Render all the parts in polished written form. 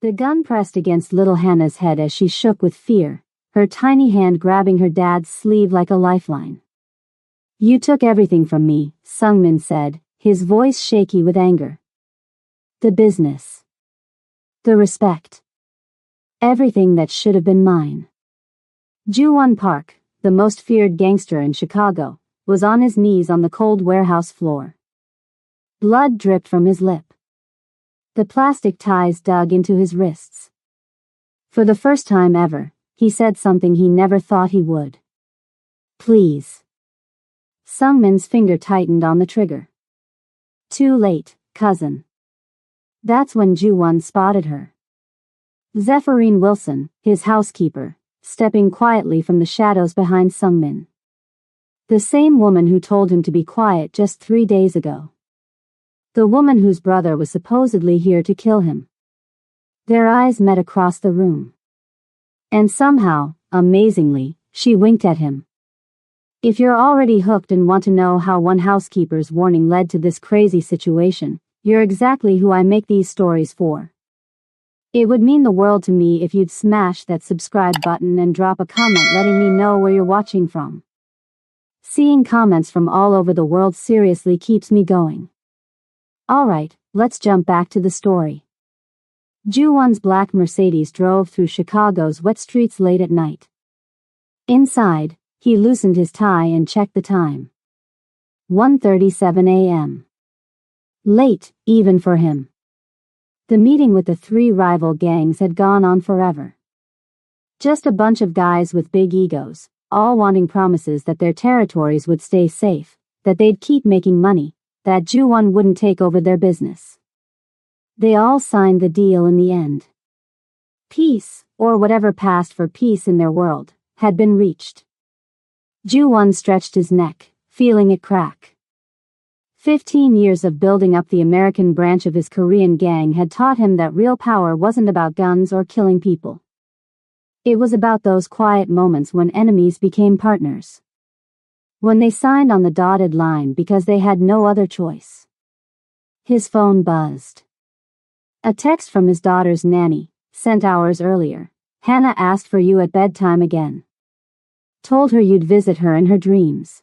The gun pressed against little Hannah's head as she shook with fear, her tiny hand grabbing her dad's sleeve like a lifeline. "You took everything from me," Sungmin said, his voice shaky with anger. "The business. The respect. Everything that should have been mine." Ju-won Park, the most feared gangster in Chicago, was on his knees on the cold warehouse floor. Blood dripped from his lip. The plastic ties dug into his wrists. For the first time ever, he said something he never thought he would. "Please." Sungmin's finger tightened on the trigger. "Too late, cousin." That's when Ju-won spotted her. Zephyrine Wilson, his housekeeper, stepping quietly from the shadows behind Sungmin. The same woman who told him to be quiet just 3 days ago. The woman whose brother was supposedly here to kill him. Their eyes met across the room. And somehow, amazingly, she winked at him. If you're already hooked and want to know how one housekeeper's warning led to this crazy situation, you're exactly who I make these stories for. It would mean the world to me if you'd smash that subscribe button and drop a comment letting me know where you're watching from. Seeing comments from all over the world seriously keeps me going. Alright, let's jump back to the story. Ju-won's black Mercedes drove through Chicago's wet streets late at night. Inside, he loosened his tie and checked the time. 1:37 a.m. Late, even for him. The meeting with the 3 rival gangs had gone on forever. Just a bunch of guys with big egos, all wanting promises that their territories would stay safe, that they'd keep making money, that Ju-won wouldn't take over their business. They all signed the deal in the end. Peace, or whatever passed for peace in their world, had been reached. Ju-won stretched his neck, feeling it crack. 15 years of building up the American branch of his Korean gang had taught him that real power wasn't about guns or killing people. It was about those quiet moments when enemies became partners. When they signed on the dotted line because they had no other choice. His phone buzzed. A text from his daughter's nanny, sent hours earlier. "Hannah asked for you at bedtime again. Told her you'd visit her in her dreams."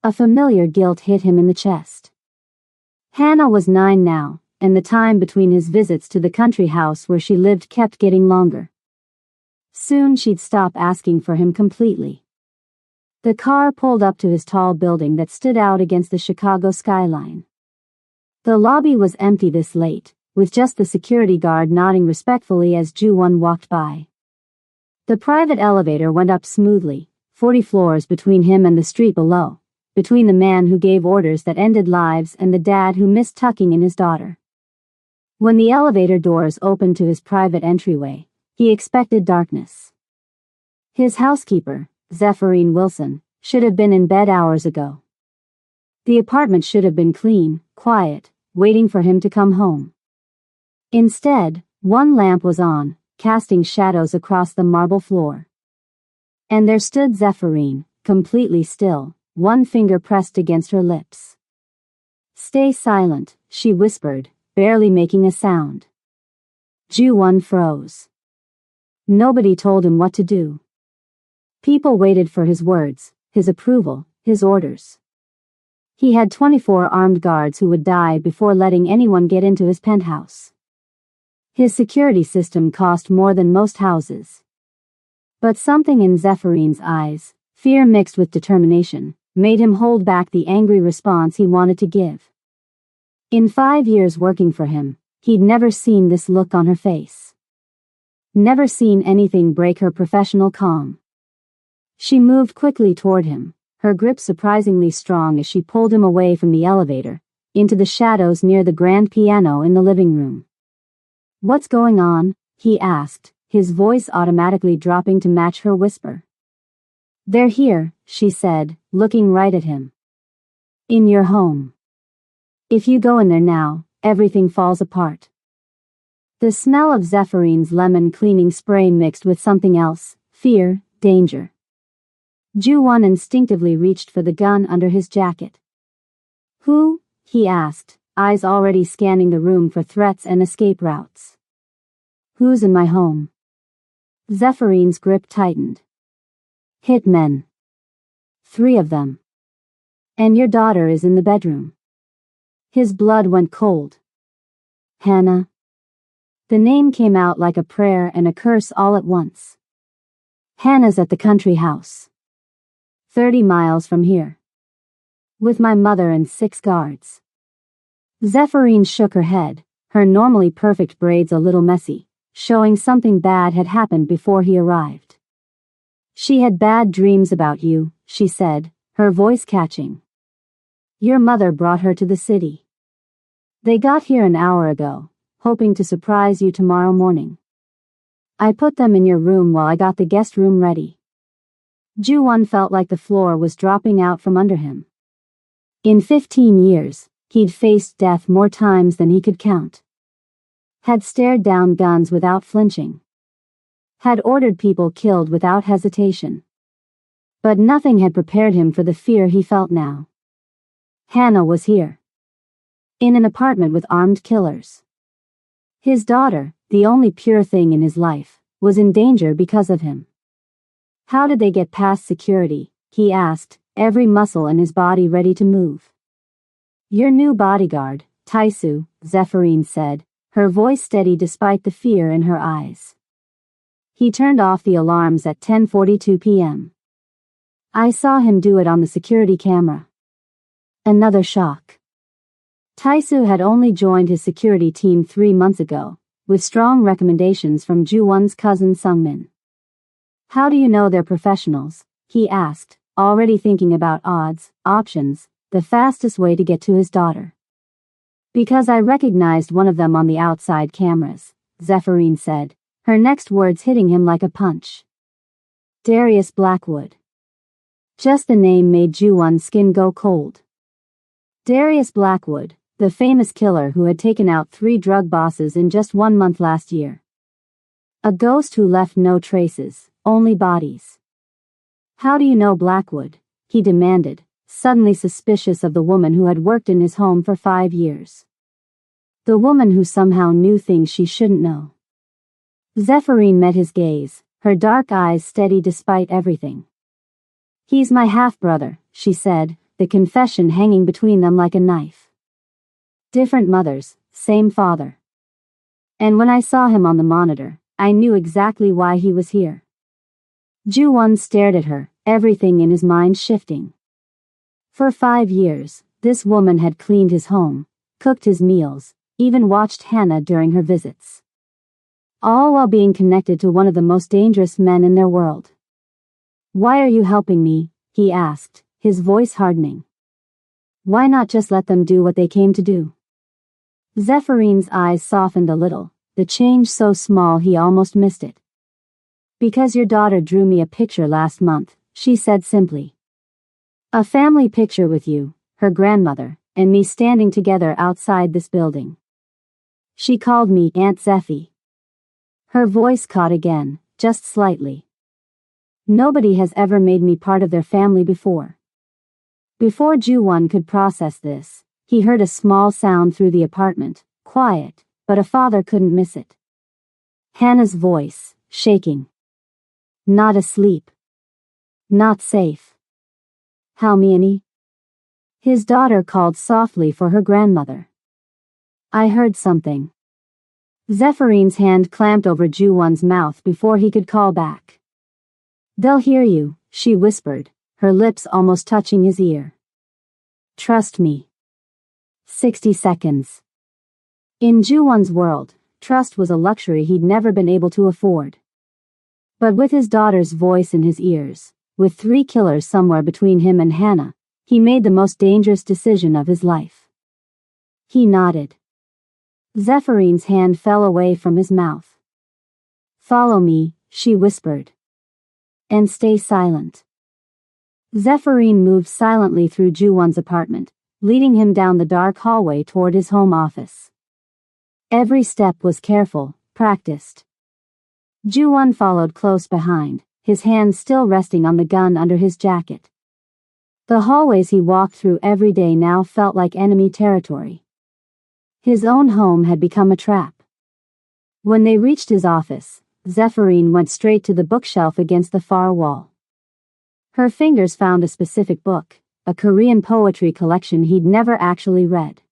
A familiar guilt hit him in the chest. Hannah was 9 now, and the time between his visits to the country house where she lived kept getting longer. Soon she'd stop asking for him completely. The car pulled up to his tall building that stood out against the Chicago skyline. The lobby was empty this late, with just the security guard nodding respectfully as Ju-won walked by. The private elevator went up smoothly, 40 floors between him and the street below, between the man who gave orders that ended lives and the dad who missed tucking in his daughter. When the elevator doors opened to his private entryway, he expected darkness. His housekeeper, Zephyrine Wilson, should have been in bed hours ago. The apartment should have been clean, quiet, waiting for him to come home. Instead, one lamp was on, casting shadows across the marble floor. And there stood Zephyrine, completely still, one finger pressed against her lips. "Stay silent," she whispered, barely making a sound. Ju-won froze. Nobody told him what to do. People waited for his words, his approval, his orders. He had 24 armed guards who would die before letting anyone get into his penthouse. His security system cost more than most houses. But something in Zephyrines' eyes, fear mixed with determination, made him hold back the angry response he wanted to give. In 5 years working for him, he'd never seen this look on her face. Never seen anything break her professional calm. She moved quickly toward him, her grip surprisingly strong as she pulled him away from the elevator, into the shadows near the grand piano in the living room. "What's going on?" he asked, his voice automatically dropping to match her whisper. "They're here," she said, looking right at him. "In your home. If you go in there now, everything falls apart." The smell of Zephyrines' lemon cleaning spray mixed with something else, fear, danger. Ju-won instinctively reached for the gun under his jacket. "Who?" he asked, eyes already scanning the room for threats and escape routes. Who's in my home? Zephyrine grip tightened. Hitmen. 3 of them. And your daughter is in the bedroom. His blood went cold. Hannah. The name came out like a prayer and a curse all at once. Hannah's at the country house. 30 miles from here. With my mother and 6 guards. Zephyrine shook her head, her normally perfect braids a little messy, showing something bad had happened before he arrived. She had bad dreams about you, she said, her voice catching. Your mother brought her to the city. They got here an hour ago, hoping to surprise you tomorrow morning. I put them in your room while I got the guest room ready. Ju-won felt like the floor was dropping out from under him. In 15 years, he'd faced death more times than he could count. Had stared down guns without flinching. Had ordered people killed without hesitation. But nothing had prepared him for the fear he felt now. Hannah was here. In an apartment with armed killers. His daughter, the only pure thing in his life, was in danger because of him. How did they get past security? He asked, every muscle in his body ready to move. Your new bodyguard, Taisu, Zephyrine said, her voice steady despite the fear in her eyes. He turned off the alarms at 10:42 p.m. I saw him do it on the security camera. Another shock. Taisu had only joined his security team 3 months ago, with strong recommendations from Ju-won's cousin Sungmin. How do you know they're professionals? He asked, already thinking about odds, options, the fastest way to get to his daughter. Because I recognized one of them on the outside cameras, Zephyrine said, her next words hitting him like a punch. Darius Blackwood. Just the name made Ju-won's skin go cold. Darius Blackwood, the famous killer who had taken out 3 drug bosses in just 1 month last year. A ghost who left no traces, only bodies. How do you know Blackwood? He demanded, suddenly suspicious of the woman who had worked in his home for 5 years. The woman who somehow knew things she shouldn't know. Zephyrine met his gaze, her dark eyes steady despite everything. He's my half-brother, she said, the confession hanging between them like a knife. Different mothers, same father. And when I saw him on the monitor, I knew exactly why he was here. Ju-won stared at her, everything in his mind shifting. For 5 years, this woman had cleaned his home, cooked his meals, even watched Hannah during her visits. All while being connected to one of the most dangerous men in their world. Why are you helping me? He asked, his voice hardening. Why not just let them do what they came to do? Zephyrine's eyes softened a little, the change so small he almost missed it. Because your daughter drew me a picture last month, she said simply. A family picture with you, her grandmother, and me standing together outside this building. She called me Aunt Zeffy. Her voice caught again, just slightly. Nobody has ever made me part of their family before. Before Ju-won could process this, he heard a small sound through the apartment, quiet, but a father couldn't miss it. Hannah's voice, shaking. Not asleep. Not safe. How many? His daughter called softly for her grandmother. I heard something. Zephyrines' hand clamped over Ju-won's mouth before he could call back. They'll hear you, she whispered, her lips almost touching his ear. Trust me. 60 seconds. In Ju-won's world, trust was a luxury he'd never been able to afford. But with his daughter's voice in his ears, with 3 killers somewhere between him and Hannah, he made the most dangerous decision of his life. He nodded. Zephyrines' hand fell away from his mouth. Follow me, she whispered. And stay silent. Zephyrine moved silently through Ju-won's apartment, leading him down the dark hallway toward his home office. Every step was careful, practiced. Ju-won followed close behind, his hands still resting on the gun under his jacket. The hallways he walked through every day now felt like enemy territory. His own home had become a trap. When they reached his office, Zephyrine went straight to the bookshelf against the far wall. Her fingers found a specific book, a Korean poetry collection he'd never actually read.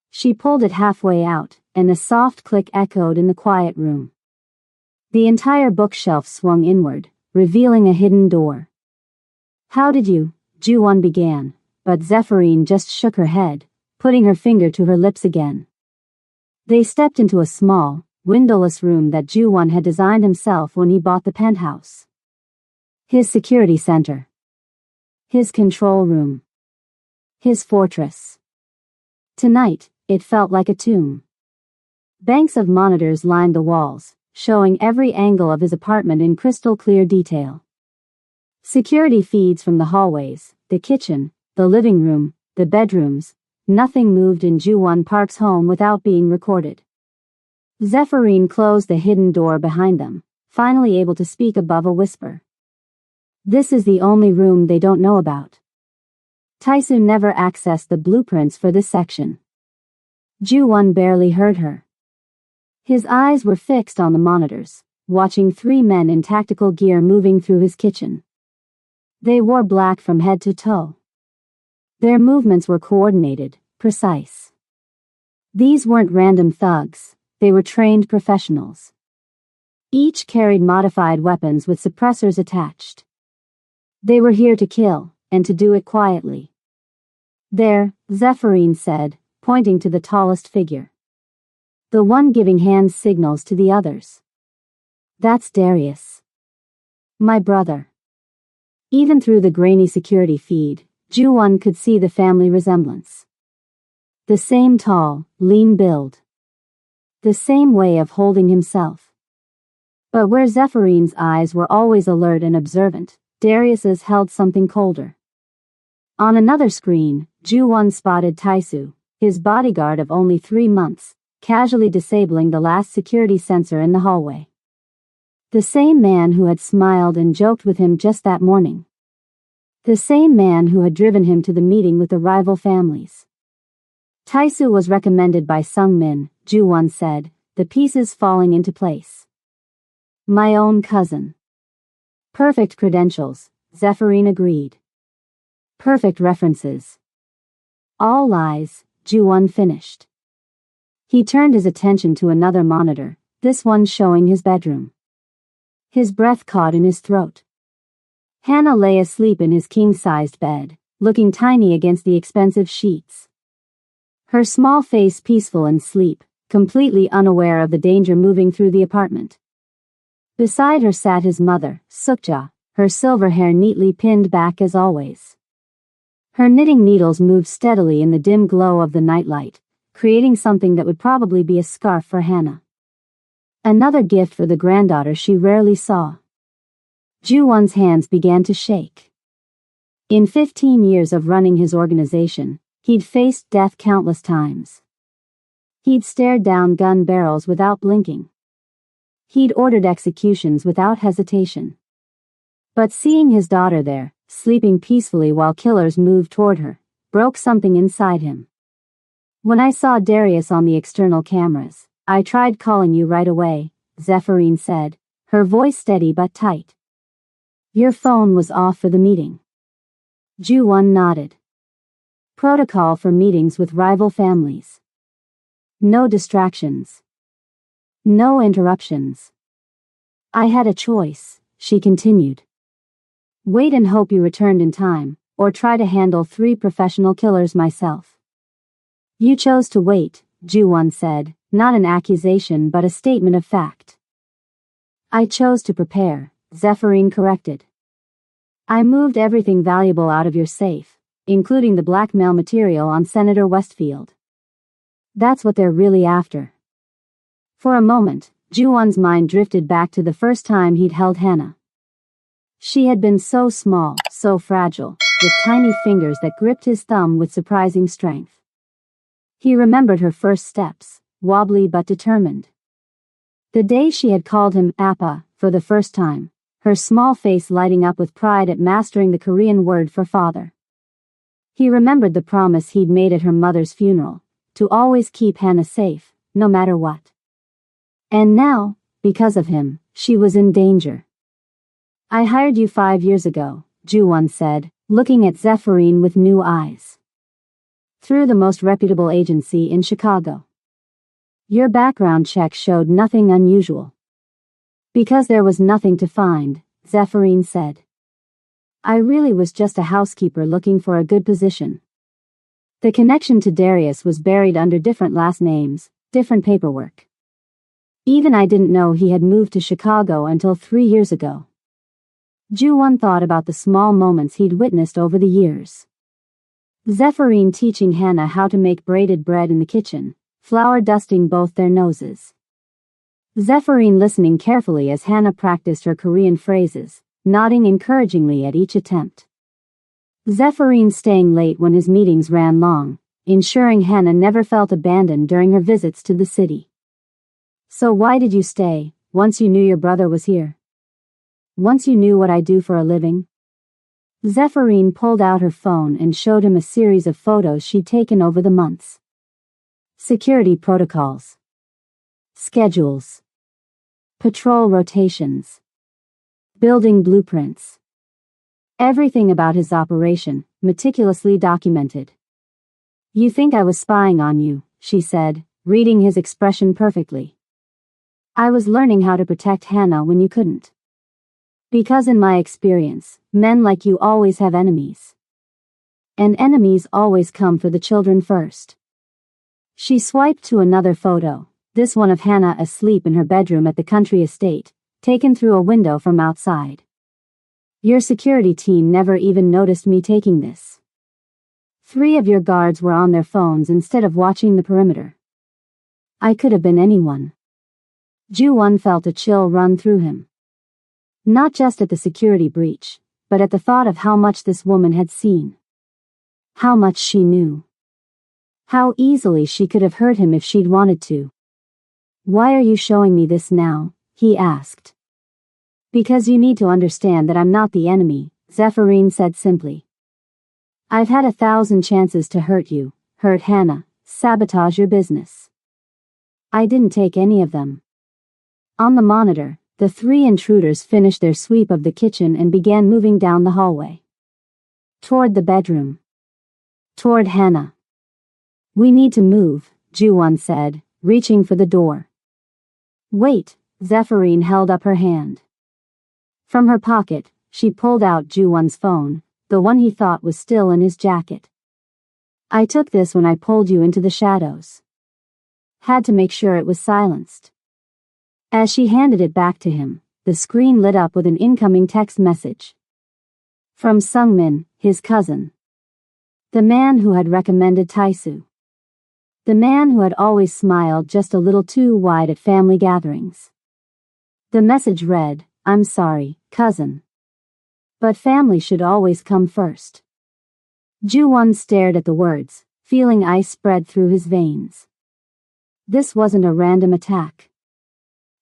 She pulled it halfway out, and a soft click echoed in the quiet room. The entire bookshelf swung inward, revealing a hidden door. "How did you?" Ju-won began, but Zephyrine just shook her head, putting her finger to her lips again. They stepped into a small, windowless room that Ju-won had designed himself when he bought the penthouse. His security center. His control room. His fortress. Tonight, it felt like a tomb. Banks of monitors lined the walls, showing every angle of his apartment in crystal clear detail. Security feeds from the hallways, the kitchen, the living room, the bedrooms. Nothing moved in Ju-won Park's home without being recorded. Zephyrine closed the hidden door behind them, finally able to speak above a whisper. "This is the only room they don't know about." Tae-soo never accessed the blueprints for this section. Ju-won barely heard her. His eyes were fixed on the monitors, watching three men in tactical gear moving through his kitchen. They wore black from head to toe. Their movements were coordinated, precise. These weren't random thugs, they were trained professionals. Each carried modified weapons with suppressors attached. They were here to kill, and to do it quietly. "There," Zephyrine said, pointing to the tallest figure. The one giving hand signals to the others. "That's Darius. My brother." Even through the grainy security feed, Ju-won could see the family resemblance. The same tall, lean build. The same way of holding himself. But where Zephyrine's eyes were always alert and observant, Darius's held something colder. On another screen, Ju-won spotted Tae-soo, his bodyguard of only 3 months, casually disabling the last security sensor in the hallway. The same man who had smiled and joked with him just that morning. The same man who had driven him to the meeting with the rival families. Tae-soo was recommended by Sung-min, Ju-won said, the pieces falling into place. "My own cousin." "Perfect credentials," Zephyrine agreed. "Perfect references." "All lies," Ju-won finished. He turned his attention to another monitor, this one showing his bedroom. His breath caught in his throat. Hannah lay asleep in his king-sized bed, looking tiny against the expensive sheets. Her small face peaceful in sleep, completely unaware of the danger moving through the apartment. Beside her sat his mother, Sukja, her silver hair neatly pinned back as always. Her knitting needles moved steadily in the dim glow of the nightlight, creating something that would probably be a scarf for Hannah. Another gift for the granddaughter she rarely saw. Ju-won's hands began to shake. In 15 years of running his organization, he'd faced death countless times. He'd stared down gun barrels without blinking. He'd ordered executions without hesitation. But seeing his daughter there, sleeping peacefully while killers moved toward her, broke something inside him. "When I saw Darius on the external cameras, I tried calling you right away," Zephyrine said, her voice steady but tight. "Your phone was off for the meeting." Ju-won nodded. Protocol for meetings with rival families. No distractions. No interruptions. "I had a choice," she continued. "Wait and hope you returned in time, or try to handle 3 professional killers myself." "You chose to wait," Ju-won said, not an accusation but a statement of fact. "I chose to prepare," Zephyrine corrected. "I moved everything valuable out of your safe, including the blackmail material on Senator Westfield. That's what they're really after." For a moment, Ju-won's mind drifted back to the first time he'd held Hannah. She had been so small, so fragile, with tiny fingers that gripped his thumb with surprising strength. He remembered her first steps, wobbly but determined. The day she had called him Appa for the first time, her small face lighting up with pride at mastering the Korean word for father. He remembered the promise he'd made at her mother's funeral, to always keep Hannah safe, no matter what. And now, because of him, she was in danger. I hired you 5 years ago, Ju-won said, looking at Zephyrin with new eyes. Through the most reputable agency in Chicago. Your background check showed nothing unusual. Because there was nothing to find, Zephyrin said. I really was just a housekeeper looking for a good position. The connection to Darius was buried under different last names, different paperwork. Even I didn't know he had moved to Chicago until 3 years ago. Ju-won thought about the small moments he'd witnessed over the years. Zephyrin teaching Hannah how to make braided bread in the kitchen, flour dusting both their noses. Zephyrin listening carefully as Hannah practiced her Korean phrases, nodding encouragingly at each attempt. Zephyrin staying late when his meetings ran long, ensuring Hannah never felt abandoned during her visits to the city. So why did you stay, once you knew your brother was here? Once you knew what I do for a living? Zephyrin pulled out her phone and showed him a series of photos she'd taken over the months. Security protocols. Schedules. Patrol rotations. Building blueprints. Everything about his operation, meticulously documented. You think I was spying on you, she said, reading his expression perfectly. I was learning how to protect Hannah when you couldn't. Because in my experience, men like you always have enemies. And enemies always come for the children first. She swiped to another photo, this one of Hannah asleep in her bedroom at the country estate, taken through a window from outside. Your security team never even noticed me taking this. 3 of your guards were on their phones instead of watching the perimeter. I could have been anyone. Ju-won felt a chill run through him. Not just at the security breach, but at the thought of how much this woman had seen. How much she knew. How easily she could have hurt him if she'd wanted to. Why are you showing me this now? He asked. Because you need to understand that I'm not the enemy, Zephyrin said simply. I've had 1,000 chances to hurt you, hurt Hannah, sabotage your business. I didn't take any of them. On the monitor, the 3 intruders finished their sweep of the kitchen and began moving down the hallway. Toward the bedroom. Toward Hannah. We need to move, Ju-won said, reaching for the door. Wait, Zephyrin held up her hand. From her pocket, she pulled out Ju-won's phone, the one he thought was still in his jacket. I took this when I pulled you into the shadows. Had to make sure it was silenced. As she handed it back to him, the screen lit up with an incoming text message. From Sungmin, his cousin. The man who had recommended Taisu. The man who had always smiled just a little too wide at family gatherings. The message read, I'm sorry, cousin. But family should always come first. Ju-won stared at the words, feeling ice spread through his veins. This wasn't a random attack.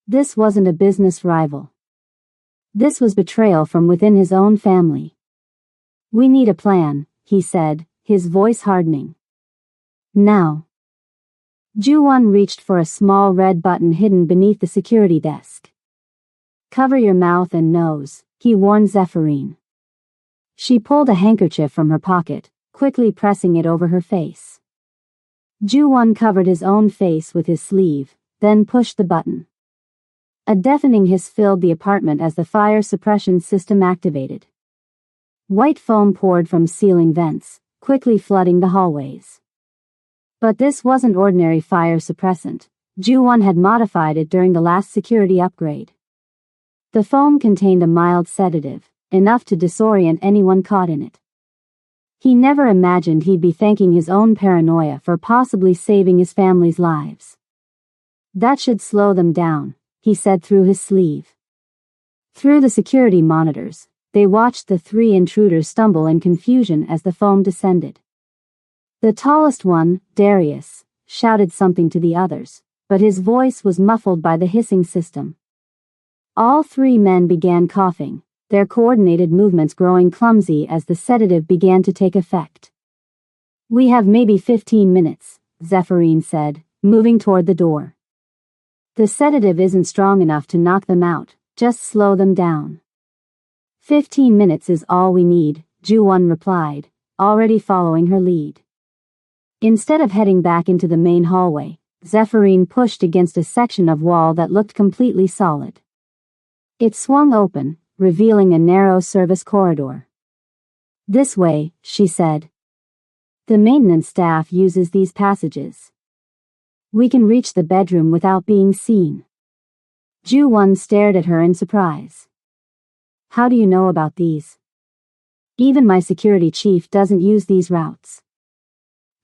This wasn't a business rival. This was betrayal from within his own family. We need a plan, he said, his voice hardening. Now. Ju-won reached for a small red button hidden beneath the security desk. Cover your mouth and nose, he warned Zephyrin. She pulled a handkerchief from her pocket, quickly pressing it over her face. Ju-won covered his own face with his sleeve, then pushed the button. A deafening hiss filled the apartment as the fire suppression system activated. White foam poured from ceiling vents, quickly flooding the hallways. But this wasn't ordinary fire suppressant. Ju-won had modified it during the last security upgrade. The foam contained a mild sedative, enough to disorient anyone caught in it. He never imagined he'd be thanking his own paranoia for possibly saving his family's lives. That should slow them down, he said through his sleeve. Through the security monitors, they watched the 3 intruders stumble in confusion as the foam descended. The tallest one, Darius, shouted something to the others, but his voice was muffled by the hissing system. All 3 men began coughing, their coordinated movements growing clumsy as the sedative began to take effect. We have maybe 15 minutes, Zephyrin said, moving toward the door. The sedative isn't strong enough to knock them out, just slow them down. 15 minutes is all we need, Ju-won replied, already following her lead. Instead of heading back into the main hallway, Zephyrin pushed against a section of wall that looked completely solid. It swung open, revealing a narrow service corridor. This way, she said. The maintenance staff uses these passages. We can reach the bedroom without being seen. Ju-won stared at her in surprise. How do you know about these? Even my security chief doesn't use these routes.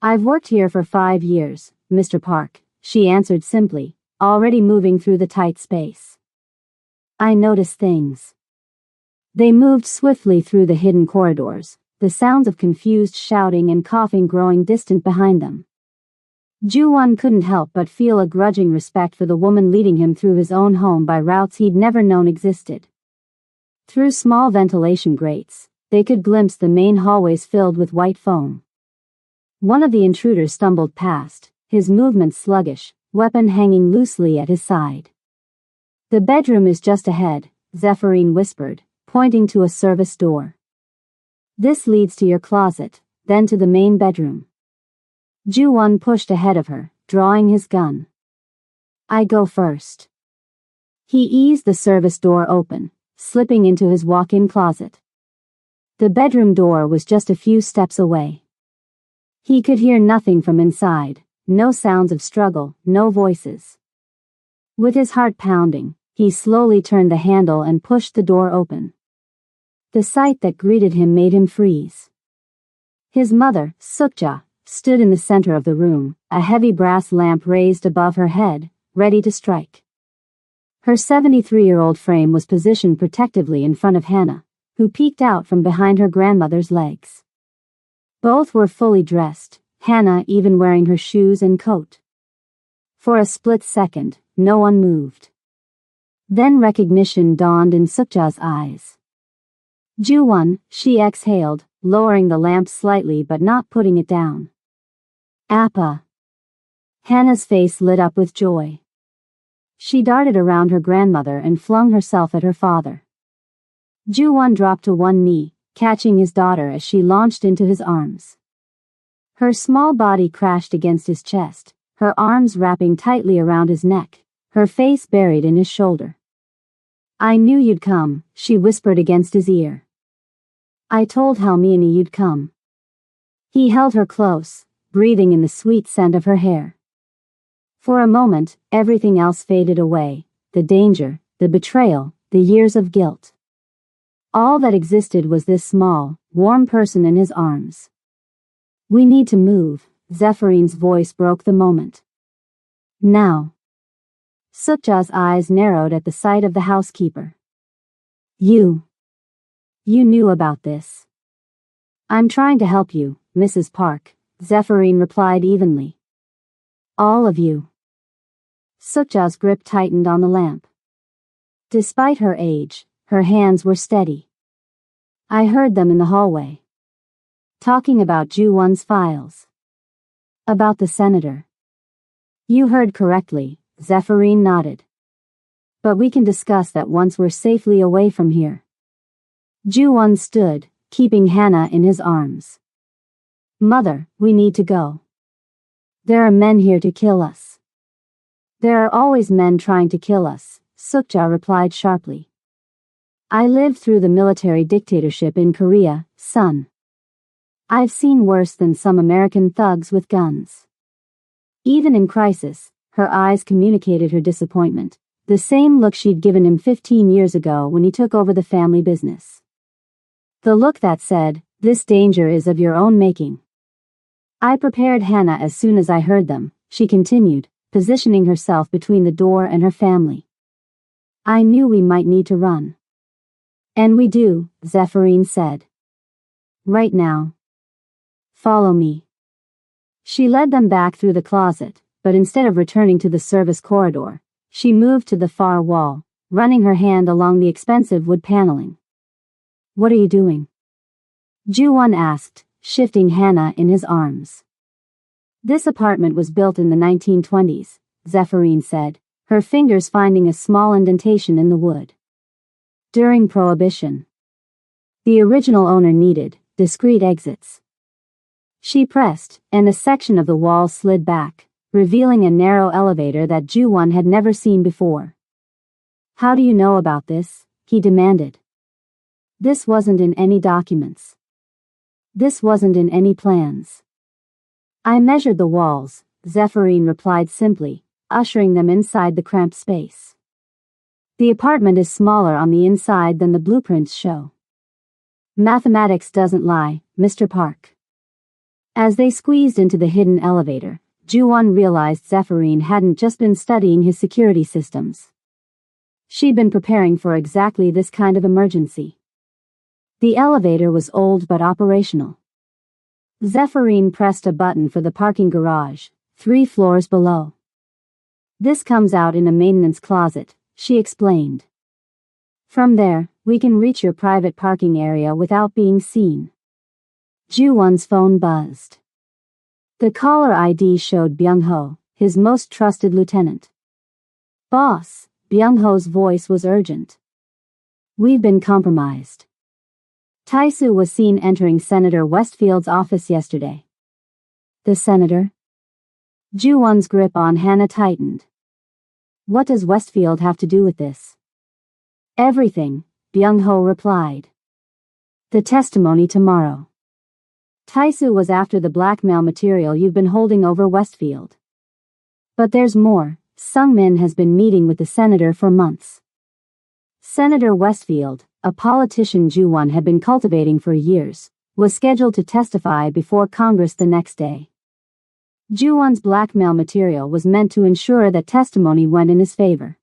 I've worked here for 5 years, Mr. Park, she answered simply, already moving through the tight space. I notice things. They moved swiftly through the hidden corridors, the sounds of confused shouting and coughing growing distant behind them. Ju-won couldn't help but feel a grudging respect for the woman leading him through his own home by routes he'd never known existed. Through small ventilation grates, they could glimpse the main hallways filled with white foam. One of the intruders stumbled past, his movements sluggish, weapon hanging loosely at his side. The bedroom is just ahead, Zephyrin whispered, pointing to a service door. This leads to your closet, then to the main bedroom. Ju-won pushed ahead of her, drawing his gun. I go first. He eased the service door open, slipping into his walk-in closet. The bedroom door was just a few steps away. He could hear nothing from inside, no sounds of struggle, no voices. With his heart pounding, he slowly turned the handle and pushed the door open. The sight that greeted him made him freeze. His mother, Sukja, stood in the center of the room, a heavy brass lamp raised above her head, ready to strike. Her 73-year-old frame was positioned protectively in front of Hannah, who peeked out from behind her grandmother's legs. Both were fully dressed, Hannah even wearing her shoes and coat. For a split second, no one moved. Then recognition dawned in Sukja's eyes. Ju-won, she exhaled, lowering the lamp slightly but not putting it down. Appa. Hannah's face lit up with joy. She darted around her grandmother and flung herself at her father. Ju-won dropped to one knee, catching his daughter as she launched into his arms. Her small body crashed against his chest, her arms wrapping tightly around his neck, her face buried in his shoulder. I knew you'd come, she whispered against his ear. I told Halmione you'd come. He held her close, breathing in the sweet scent of her hair. For a moment, everything else faded away, the danger, the betrayal, the years of guilt. All that existed was this small, warm person in his arms. We need to move, Zephyrin's voice broke the moment. Now. Sukja's eyes narrowed at the sight of the housekeeper. You knew about this. I'm trying to help you, Mrs. Park, Zephyrin replied evenly. All of you. Sukja's grip tightened on the lamp. Despite her age, her hands were steady. I heard them in the hallway. Talking about Ju-won's files. About the senator. You heard correctly, Zephyrin nodded. But we can discuss that once we're safely away from here. Ju-won stood, keeping Hannah in his arms. Mother, we need to go. There are men here to kill us. There are always men trying to kill us, Sukja replied sharply. I lived through the military dictatorship in Korea, son. I've seen worse than some American thugs with guns. Even in crisis, her eyes communicated her disappointment, the same look she'd given him 15 years ago when he took over the family business. The look that said, this danger is of your own making. I prepared Hannah as soon as I heard them, she continued, positioning herself between the door and her family. I knew we might need to run. And we do, Zephyrin said. Right now. Follow me. She led them back through the closet, but instead of returning to the service corridor, she moved to the far wall, running her hand along the expensive wood paneling. What are you doing? Ju-won asked, shifting Hannah in his arms. This apartment was built in the 1920s, Zephyrin said, her fingers finding a small indentation in the wood. During Prohibition, the original owner needed discreet exits. She pressed, and a section of the wall slid back, revealing a narrow elevator that Ju-won had never seen before. "How do you know about this?" he demanded. "This wasn't in any documents. This wasn't in any plans. I measured the walls," Zephyrin replied simply, ushering them inside the cramped space. "The apartment is smaller on the inside than the blueprints show. Mathematics doesn't lie, Mr. Park." As they squeezed into the hidden elevator, Ju-won realized Zephyrin hadn't just been studying his security systems. She'd been preparing for exactly this kind of emergency. The elevator was old but operational. Zephyrin pressed a button for the parking garage, 3 floors below. "This comes out in a maintenance closet," she explained. "From there, we can reach your private parking area without being seen." Ju-won's phone buzzed. The caller ID showed Byung-ho, his most trusted lieutenant. "Boss," Byung-ho's voice was urgent. "We've been compromised. Tae-soo was seen entering Senator Westfield's office yesterday." "The senator?" Ju-won's grip on Hannah tightened. "What does Westfield have to do with this?" "Everything," Byung-ho replied. "The testimony tomorrow. Tae-soo was after the blackmail material you've been holding over Westfield. But there's more. Sung-min has been meeting with the senator for months. Senator Westfield, a politician Ju-won had been cultivating for years, was scheduled to testify before Congress the next day. Ju-won's blackmail material was meant to ensure that testimony went in his favor.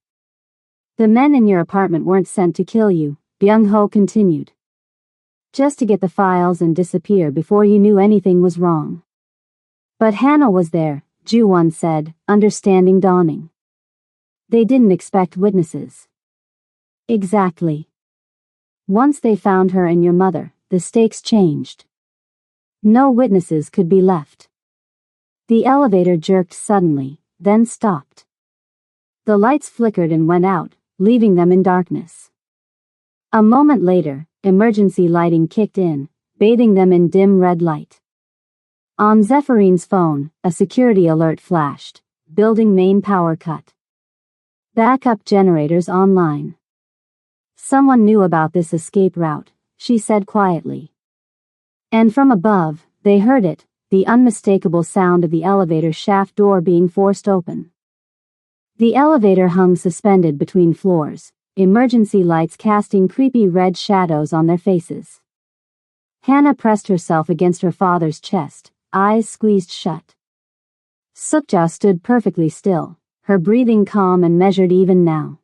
The men in your apartment weren't sent to kill you, Byung-ho continued. Just to get the files and disappear before you knew anything was wrong. But Hannah was there, Ju-won said, understanding dawning. They didn't expect witnesses. Exactly. Once they found her and your mother, the stakes changed. No witnesses could be left. The elevator jerked suddenly, then stopped. The lights flickered and went out, leaving them in darkness. A moment later, emergency lighting kicked in, bathing them in dim red light. On Zephyrin's phone, a security alert flashed. Building main power cut. Backup generators online. Someone knew about this escape route, she said quietly. And from above, they heard it, the unmistakable sound of the elevator shaft door being forced open. The elevator hung suspended between floors, emergency lights casting creepy red shadows on their faces. Hannah pressed herself against her father's chest, eyes squeezed shut. Sukja stood perfectly still, her breathing calm and measured even now.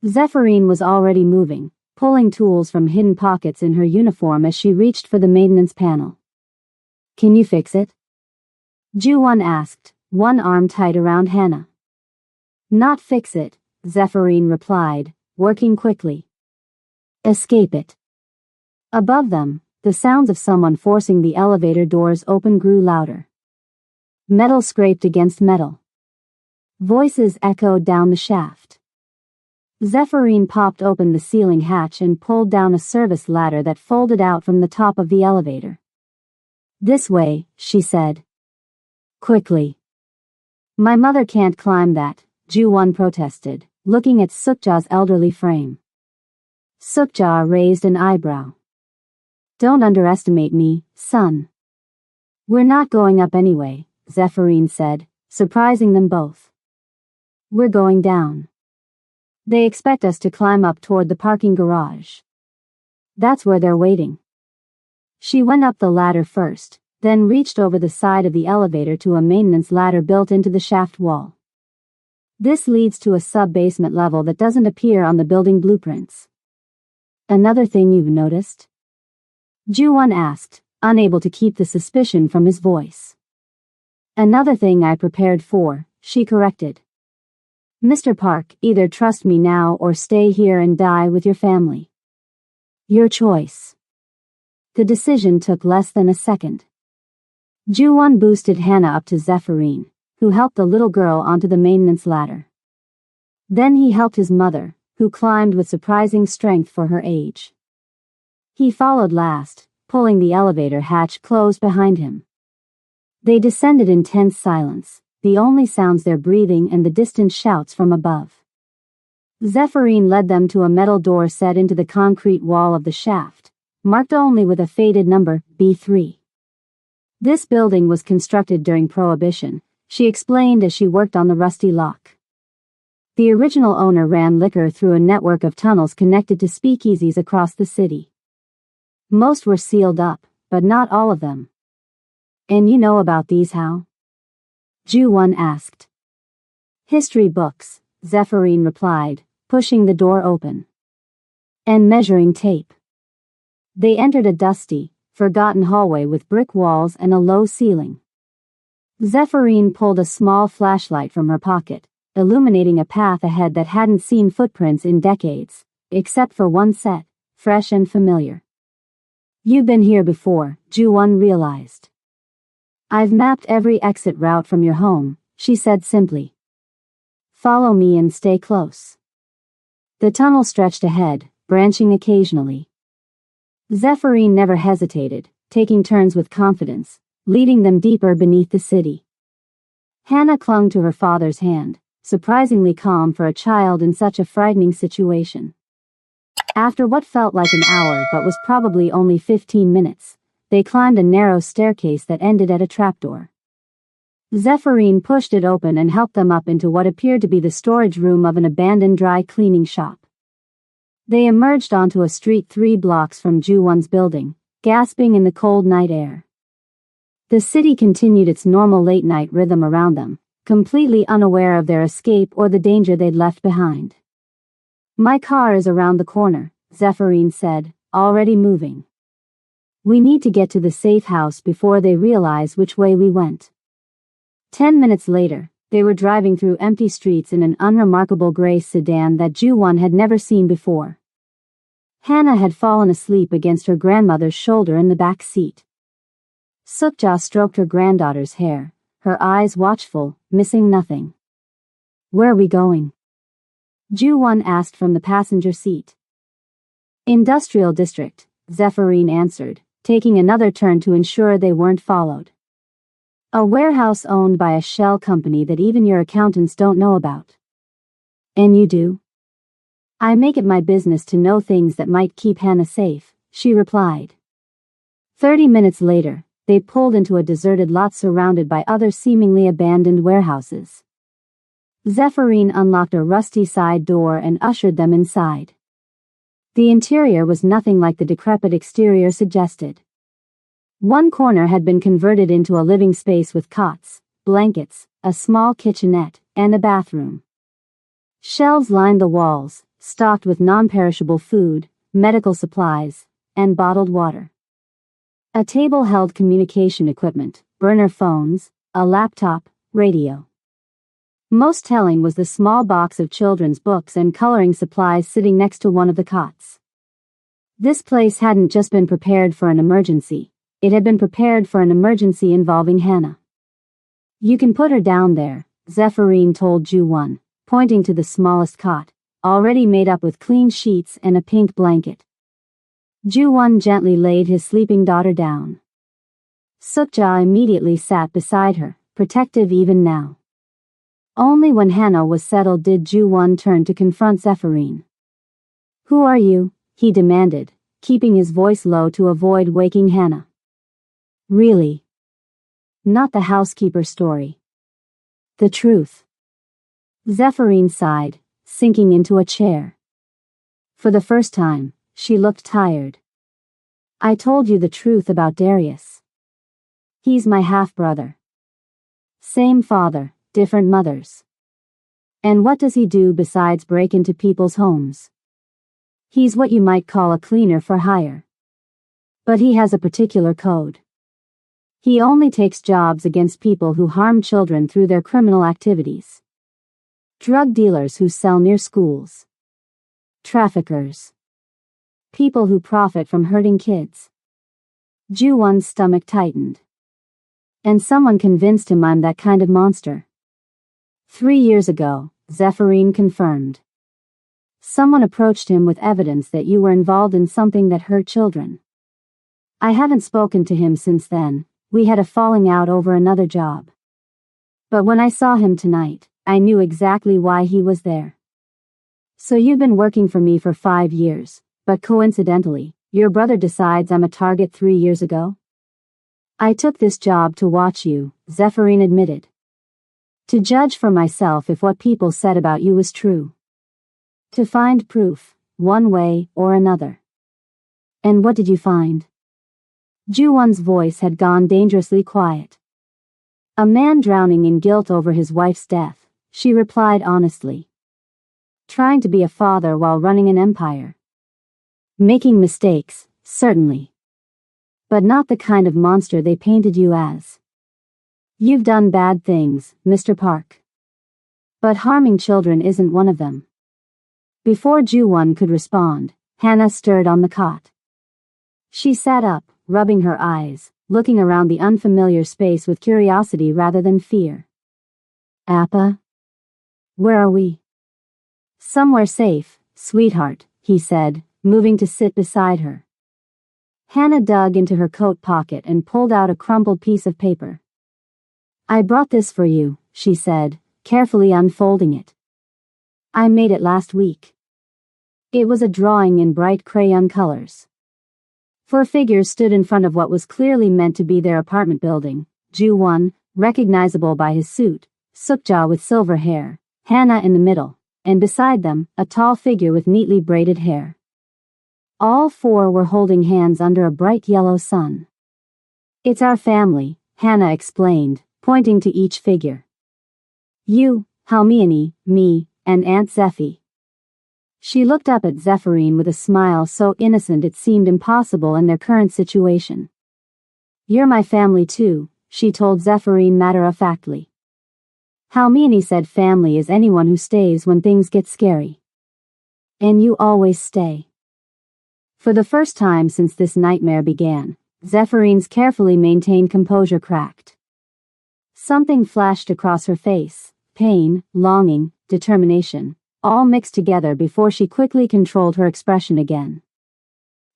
Zephyrin was already moving, pulling tools from hidden pockets in her uniform as she reached for the maintenance panel. Can you fix it? Ju-won asked, one arm tight around Hannah. Not fix it, Zephyrin replied, working quickly. Escape it. Above them, the sounds of someone forcing the elevator doors open grew louder. Metal scraped against metal. Voices echoed down the shaft. Zephyrin popped open the ceiling hatch and pulled down a service ladder that folded out from the top of the elevator. This way, she said. Quickly. My mother can't climb that, Ju-won protested, looking at Sukja's elderly frame. Sukja raised an eyebrow. Don't underestimate me, son. We're not going up anyway, Zephyrin said, surprising them both. We're going down. They expect us to climb up toward the parking garage. That's where they're waiting. She went up the ladder first, then reached over the side of the elevator to a maintenance ladder built into the shaft wall. This leads to a sub-basement level that doesn't appear on the building blueprints. Another thing you've noticed? Ju-won asked, unable to keep the suspicion from his voice. Another thing I prepared for, she corrected. Mr. Park, either trust me now or stay here and die with your family. Your choice. The decision took less than a second. Ju-won boosted Hannah up to Zephyrin, who helped the little girl onto the maintenance ladder. Then he helped his mother, who climbed with surprising strength for her age. He followed last, pulling the elevator hatch closed behind him. They descended in tense silence, the only sounds their breathing and the distant shouts from above. Zephyrin led them to a metal door set into the concrete wall of the shaft, marked only with a faded number, B3. This building was constructed during Prohibition, she explained as she worked on the rusty lock. The original owner ran liquor through a network of tunnels connected to speakeasies across the city. Most were sealed up, but not all of them. And you know about these how? Ju-won asked. History books, Zephyrin replied, pushing the door open. And measuring tape. They entered a dusty, forgotten hallway with brick walls and a low ceiling. Zephyrin pulled a small flashlight from her pocket, illuminating a path ahead that hadn't seen footprints in decades, except for one set, fresh and familiar. You've been here before, Ju-won realized. I've mapped every exit route from your home, she said simply. Follow me and stay close. The tunnel stretched ahead, branching occasionally. Zephyrin never hesitated, taking turns with confidence, leading them deeper beneath the city. Hannah clung to her father's hand, surprisingly calm for a child in such a frightening situation. After what felt like an hour but was probably only 15 minutes, they climbed a narrow staircase that ended at a trapdoor. Zephyrin pushed it open and helped them up into what appeared to be the storage room of an abandoned dry cleaning shop. They emerged onto a street 3 blocks from Ju-won's building, gasping in the cold night air. The city continued its normal late-night rhythm around them, completely unaware of their escape or the danger they'd left behind. My car is around the corner, Zephyrin said, already moving. We need to get to the safe house before they realize which way we went. 10 minutes later, they were driving through empty streets in an unremarkable gray sedan that Ju-won had never seen before. Hannah had fallen asleep against her grandmother's shoulder in the back seat. Sukja stroked her granddaughter's hair, her eyes watchful, missing nothing. Where are we going? Ju-won asked from the passenger seat. Industrial district, Zephyrin answered, taking another turn to ensure they weren't followed. A warehouse owned by a shell company that even your accountants don't know about. And you do? I make it my business to know things that might keep Hannah safe, she replied. 30 minutes later, they pulled into a deserted lot surrounded by other seemingly abandoned warehouses. Zephyrin unlocked a rusty side door and ushered them inside. The interior was nothing like the decrepit exterior suggested. One corner had been converted into a living space with cots, blankets, a small kitchenette, and a bathroom. Shelves lined the walls, stocked with non-perishable food, medical supplies, and bottled water. A table held communication equipment, burner phones, a laptop, radio. Most telling was the small box of children's books and coloring supplies sitting next to one of the cots. This place hadn't just been prepared for an emergency, it had been prepared for an emergency involving Hannah. You can put her down there, Zephyrin told Ju-won, pointing to the smallest cot, already made up with clean sheets and a pink blanket. Ju-won gently laid his sleeping daughter down. Sukja immediately sat beside her, protective even now. Only when Hannah was settled did Ju-won turn to confront Zephyrin. Who are you? He demanded, keeping his voice low to avoid waking Hannah. Really? Not the housekeeper story. The truth. Zephyrin sighed, sinking into a chair. For the first time, she looked tired. I told you the truth about Darius. He's my half-brother. Same father, different mothers. And what does he do besides break into people's homes? He's what you might call a cleaner for hire. But he has a particular code. He only takes jobs against people who harm children through their criminal activities. Drug dealers who sell near schools. Traffickers. People who profit from hurting kids. Ju-won's stomach tightened. And someone convinced him I'm that kind of monster. 3 years ago, Zephyrin confirmed. Someone approached him with evidence that you were involved in something that hurt children. I haven't spoken to him since then. We had a falling out over another job. But when I saw him tonight, I knew exactly why he was there. So you've been working for me for 5 years, but coincidentally, your brother decides I'm a target 3 years ago? I took this job to watch you, Zephyrin admitted. To judge for myself if what people said about you was true. To find proof, one way or another. And what did you find? Ju-won's voice had gone dangerously quiet. A man drowning in guilt over his wife's death, she replied honestly. Trying to be a father while running an empire. Making mistakes, certainly. But not the kind of monster they painted you as. You've done bad things, Mr. Park. But harming children isn't one of them. Before Ju-won could respond, Hannah stirred on the cot. She sat up, rubbing her eyes, looking around the unfamiliar space with curiosity rather than fear. Appa? Where are we? Somewhere safe, sweetheart, he said, moving to sit beside her. Hannah dug into her coat pocket and pulled out a crumpled piece of paper. I brought this for you, she said, carefully unfolding it. I made it last week. It was a drawing in bright crayon colors. 4 figures stood in front of what was clearly meant to be their apartment building. Ju-won, recognizable by his suit, Sukja with silver hair, Hannah in the middle, and beside them, a tall figure with neatly braided hair. All 4 were holding hands under a bright yellow sun. It's our family, Hannah explained, pointing to each figure. You, Halmione, me, and Aunt Zeffie. She looked up at Zephyrin with a smile so innocent it seemed impossible in their current situation. You're my family too, she told Zephyrin matter-of-factly. Halmione said family is anyone who stays when things get scary. And you always stay. For the first time since this nightmare began, Zephyrin's carefully maintained composure cracked. Something flashed across her face, pain, longing, determination, all mixed together before she quickly controlled her expression again.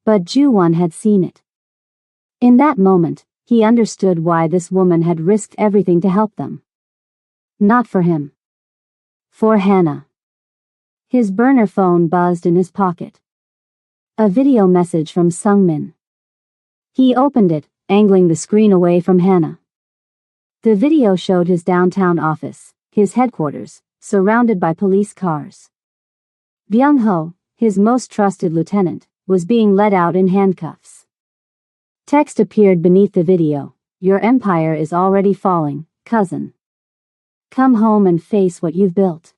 But Ju-won had seen it. In that moment, he understood why this woman had risked everything to help them. Not for him. For Hannah. His burner phone buzzed in his pocket. A video message from Sungmin. He opened it, angling the screen away from Hannah. The video showed his downtown office, his headquarters, surrounded by police cars. Byung-ho, his most trusted lieutenant, was being led out in handcuffs. Text appeared beneath the video. Your empire is already falling, cousin. Come home and face what you've built.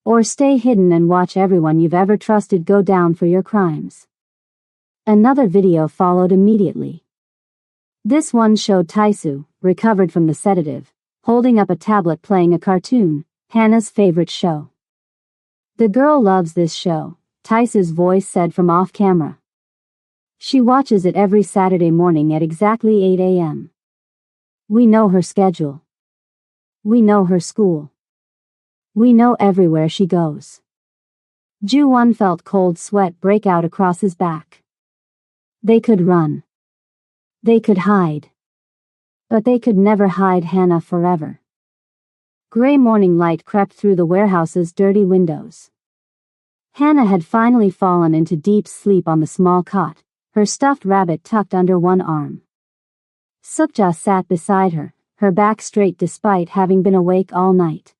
Or stay hidden and watch everyone you've ever trusted go down for your crimes. Another video followed immediately. This one showed Taisu, recovered from the sedative, holding up a tablet playing a cartoon, Hannah's favorite show. The girl loves this show, Taisu's voice said from off-camera. She watches it every Saturday morning at exactly 8 a.m. We know her schedule. We know her school. We know everywhere she goes. Ju-won felt cold sweat break out across his back. They could run. They could hide. But they could never hide Hannah forever. Gray morning light crept through the warehouse's dirty windows. Hannah had finally fallen into deep sleep on the small cot, her stuffed rabbit tucked under one arm. Sukja sat beside her, her back straight despite having been awake all night.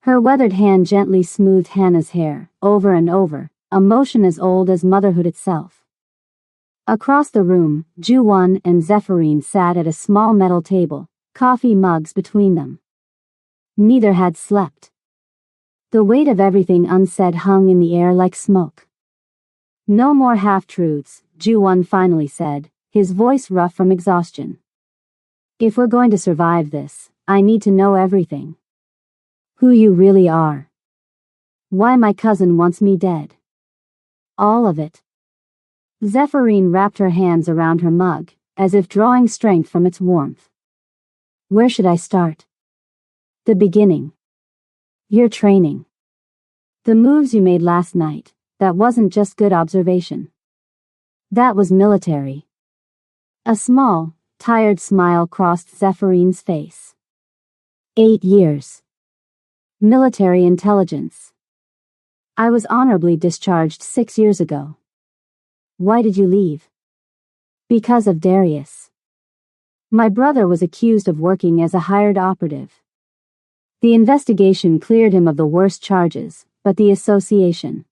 Her weathered hand gently smoothed Hannah's hair, over and over, a motion as old as motherhood itself. Across the room, Ju-won and Zephyrin sat at a small metal table, coffee mugs between them. Neither had slept. The weight of everything unsaid hung in the air like smoke. No more half-truths, Ju-won finally said, his voice rough from exhaustion. If we're going to survive this, I need to know everything. Who you really are. Why my cousin wants me dead. All of it. Zephyrin wrapped her hands around her mug, as if drawing strength from its warmth. Where should I start? The beginning. Your training. The moves you made last night, that wasn't just good observation. That was military. A small, tired smile crossed Zephyrine face. 8 years. Military intelligence. I was honorably discharged 6 years ago. Why did you leave? Because of Darius. My brother was accused of working as a hired operative. The investigation cleared him of the worst charges, but the association.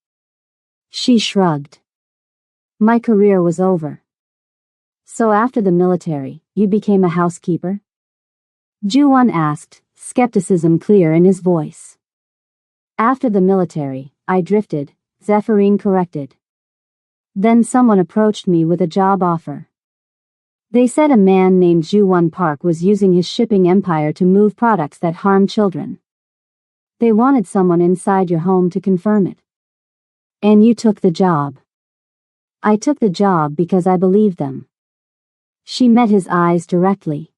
She shrugged. My career was over. So after the military, you became a housekeeper? Ju-won asked, skepticism clear in his voice. After the military, I drifted, Zephyrine corrected. Then someone approached me with a job offer. They said a man named Ju-won Park was using his shipping empire to move products that harm children. They wanted someone inside your home to confirm it. And you took the job. I took the job because I believed them. She met his eyes directly.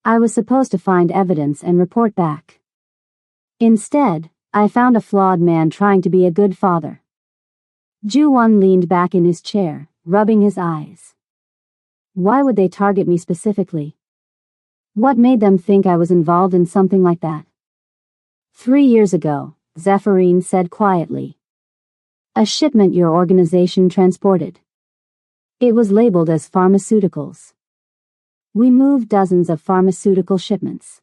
I was supposed to find evidence and report back. Instead, I found a flawed man trying to be a good father. Ju-won leaned back in his chair, rubbing his eyes. Why would they target me specifically? What made them think I was involved in something like that? 3 years ago, Zephyrine said quietly. A shipment your organization transported. It was labeled as pharmaceuticals. We moved dozens of pharmaceutical shipments.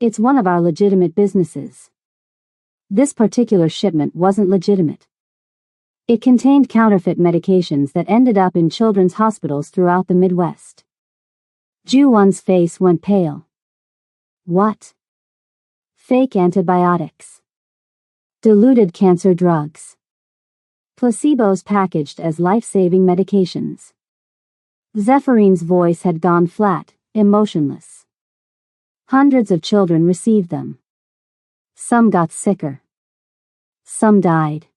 It's one of our legitimate businesses. This particular shipment wasn't legitimate. It contained counterfeit medications that ended up in children's hospitals throughout the Midwest. Ju-won's face went pale. What? Fake antibiotics. Diluted cancer drugs. Placebos packaged as life-saving medications. Zephyrine's voice had gone flat, emotionless. Hundreds of children received them. Some got sicker. Some died.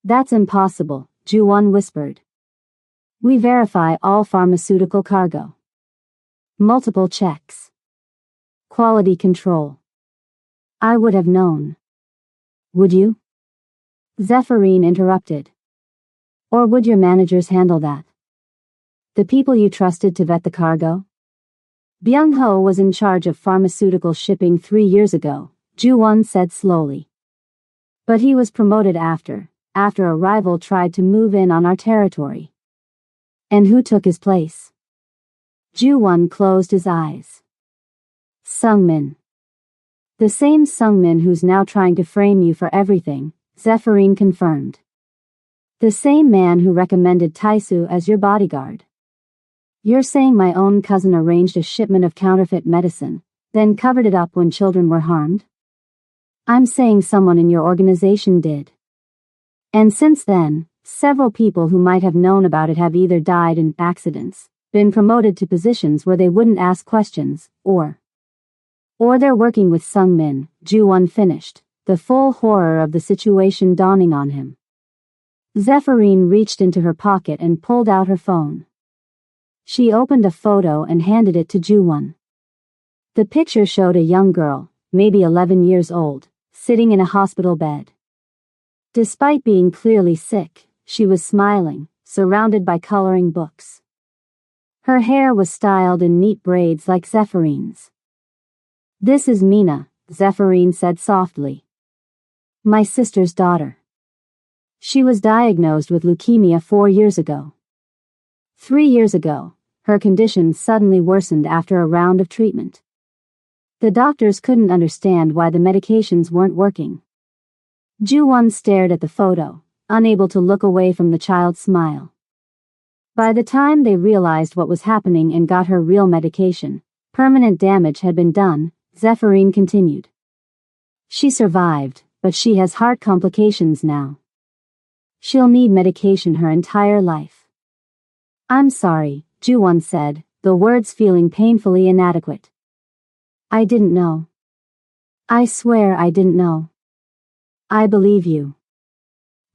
That's impossible, Ju-won whispered. We verify all pharmaceutical cargo. Multiple checks. Quality control. I would have known. Would you? Zephyrine interrupted. Or would your managers handle that? The people you trusted to vet the cargo? Byung-ho was in charge of pharmaceutical shipping 3 years ago, Ju-won said slowly. But he was promoted after a rival tried to move in on our territory. And who took his place? Ju-won closed his eyes. Sung-min. The same Sung-min who's now trying to frame you for everything, Zephyrine confirmed. The same man who recommended Taisu as your bodyguard. You're saying my own cousin arranged a shipment of counterfeit medicine, then covered it up when children were harmed? I'm saying someone in your organization did. And since then, several people who might have known about it have either died in accidents, been promoted to positions where they wouldn't ask questions, or they're working with Sung-min, Ju-won finished, the full horror of the situation dawning on him. Zephyrine reached into her pocket and pulled out her phone. She opened a photo and handed it to Ju-won. The picture showed a young girl, maybe 11 years old, sitting in a hospital bed. Despite being clearly sick, she was smiling, surrounded by coloring books. Her hair was styled in neat braids like Zephyrines. This is Mina, Zephyrine said softly. My sister's daughter. She was diagnosed with leukemia 4 years ago. 3 years ago, her condition suddenly worsened after a round of treatment. The doctors couldn't understand why the medications weren't working. Ju-won stared at the photo, unable to look away from the child's smile. By the time they realized what was happening and got her real medication, permanent damage had been done, Zephyrine continued. She survived, but she has heart complications now. She'll need medication her entire life. I'm sorry, Ju-won said, the words feeling painfully inadequate. I didn't know. I swear I didn't know. I believe you.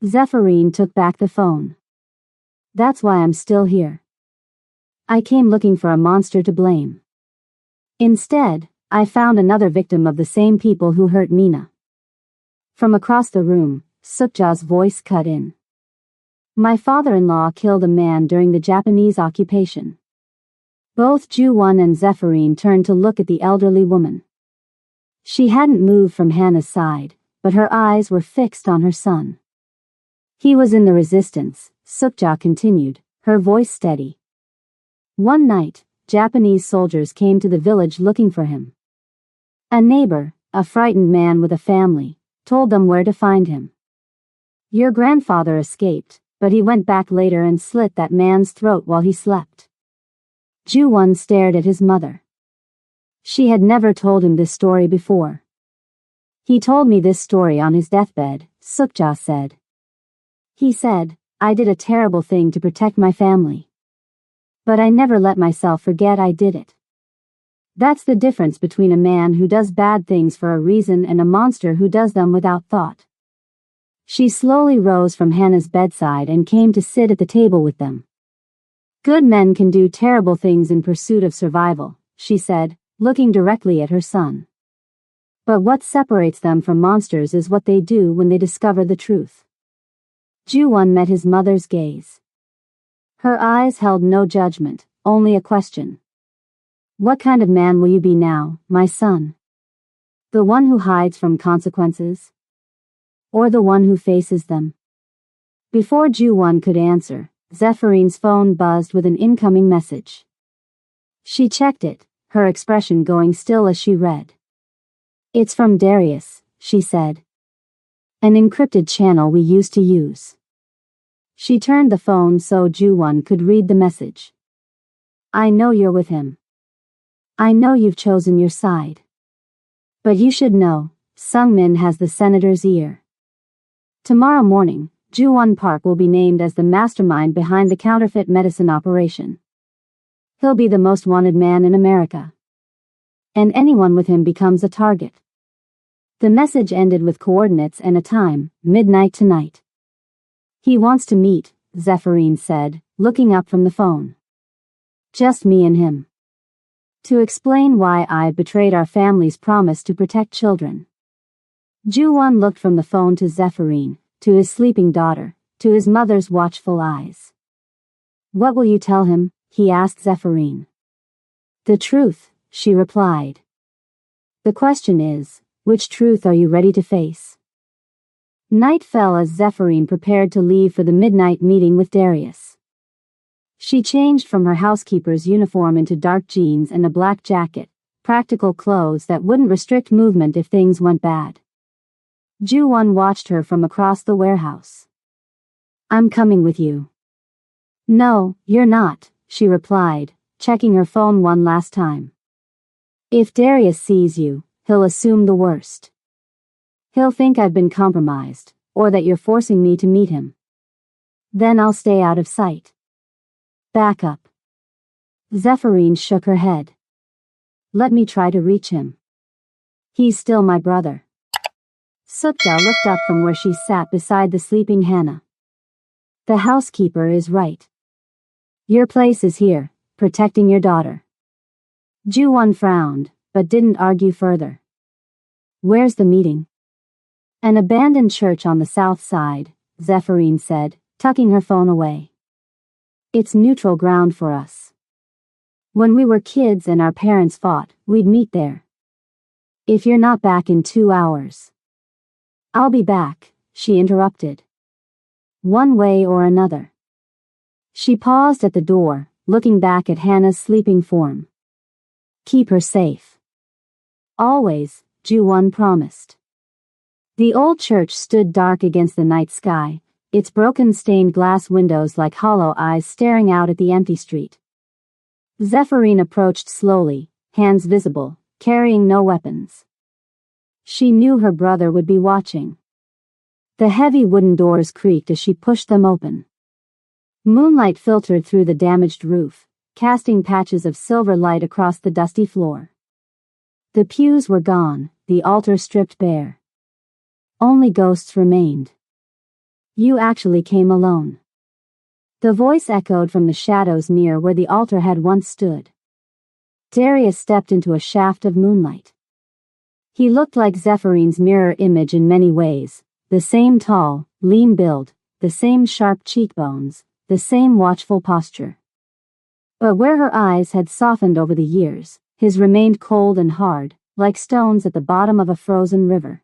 Zephyrine took back the phone. That's why I'm still here. I came looking for a monster to blame. Instead, I found another victim of the same people who hurt Mina. From across the room, Sukja's voice cut in. My father-in-law killed a man during the Japanese occupation. Both Ju-won and Zephyrin turned to look at the elderly woman. She hadn't moved from Hannah's side, but her eyes were fixed on her son. He was in the resistance, Sukja continued, her voice steady. One night, Japanese soldiers came to the village looking for him. A neighbor, a frightened man with a family, told them where to find him. Your grandfather escaped, but he went back later and slit that man's throat while he slept. Ju-won stared at his mother. She had never told him this story before. He told me this story on his deathbed, Sukja said. He said, I did a terrible thing to protect my family. But I never let myself forget I did it. That's the difference between a man who does bad things for a reason and a monster who does them without thought. She slowly rose from Hannah's bedside and came to sit at the table with them. Good men can do terrible things in pursuit of survival, she said, looking directly at her son. But what separates them from monsters is what they do when they discover the truth. Ju-won met his mother's gaze. Her eyes held no judgment, only a question. What kind of man will you be now, my son? The one who hides from consequences? Or the one who faces them? Before Ju-won could answer, Zephyrin's phone buzzed with an incoming message. She checked it, her expression going still as she read. It's from Darius, she said. An encrypted channel we used to use. She turned the phone so Ju-won could read the message. I know you're with him. I know you've chosen your side. But you should know, Sung-min has the senator's ear. Tomorrow morning, Ju-won Park will be named as the mastermind behind the counterfeit medicine operation. He'll be the most wanted man in America. And anyone with him becomes a target. The message ended with coordinates and a time, midnight tonight. He wants to meet, Zephyrin said, looking up from the phone. Just me and him. To explain why I betrayed our family's promise to protect children. Ju-won looked from the phone to Zephyrin, to his sleeping daughter, to his mother's watchful eyes. What will you tell him? He asked Zephyrin. The truth, she replied. The question is, which truth are you ready to face? Night fell as Zephyrin prepared to leave for the midnight meeting with Darius. She changed from her housekeeper's uniform into dark jeans and a black jacket, practical clothes that wouldn't restrict movement if things went bad. Ju-won watched her from across the warehouse. I'm coming with you. No, you're not, she replied, checking her phone one last time. If Darius sees you, he'll assume the worst. He'll think I've been compromised, or that you're forcing me to meet him. Then I'll stay out of sight. Back up. Zephyrin shook her head. Let me try to reach him. He's still my brother. Sukja looked up from where she sat beside the sleeping Hannah. The housekeeper is right. Your place is here, protecting your daughter. Ju-won frowned, but didn't argue further. Where's the meeting? An abandoned church on the south side, Zephyrin said, tucking her phone away. It's neutral ground for us. When we were kids and our parents fought, we'd meet there. If you're not back in 2 hours. I'll be back, she interrupted. One way or another. She paused at the door, looking back at Hannah's sleeping form. Keep her safe. Always, Ju-won promised. The old church stood dark against the night sky, its broken stained glass windows like hollow eyes staring out at the empty street. Zephyrin approached slowly, hands visible, carrying no weapons. She knew her brother would be watching. The heavy wooden doors creaked as she pushed them open. Moonlight filtered through the damaged roof, casting patches of silver light across the dusty floor. The pews were gone, the altar stripped bare. Only ghosts remained. You actually came alone. The voice echoed from the shadows near where the altar had once stood. Darius stepped into a shaft of moonlight. He looked like Zephyrine mirror image in many ways, the same tall, lean build, the same sharp cheekbones, the same watchful posture. But where her eyes had softened over the years, his remained cold and hard, like stones at the bottom of a frozen river.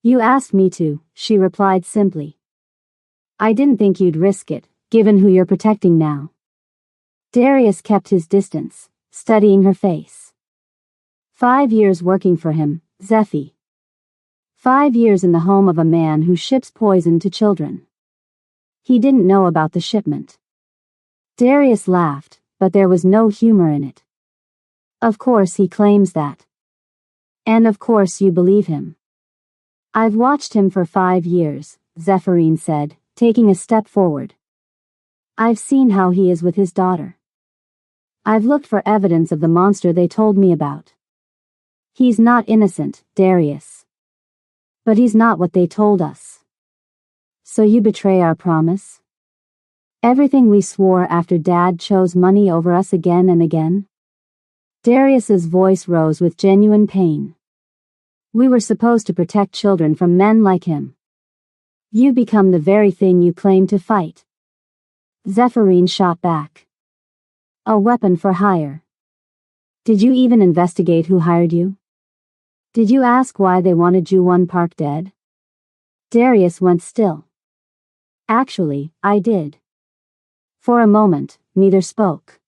You asked me to, she replied simply. I didn't think you'd risk it, given who you're protecting now. Darius kept his distance, studying her face. 5 years working for him, Zephy. 5 years in the home of a man who ships poison to children. He didn't know about the shipment. Darius laughed, but there was no humor in it. Of course he claims that. And of course you believe him. I've watched him for 5 years, Zephyrine said, taking a step forward. I've seen how he is with his daughter. I've looked for evidence of the monster they told me about. He's not innocent, Darius. But he's not what they told us. So you betray our promise? Everything we swore after Dad chose money over us again and again? Darius's voice rose with genuine pain. We were supposed to protect children from men like him. You become the very thing you claim to fight. Zephyrine shot back. A weapon for hire. Did you even investigate who hired you? Did you ask why they wanted Ju-1 Park dead? Darius went still. Actually, I did. For a moment, neither spoke.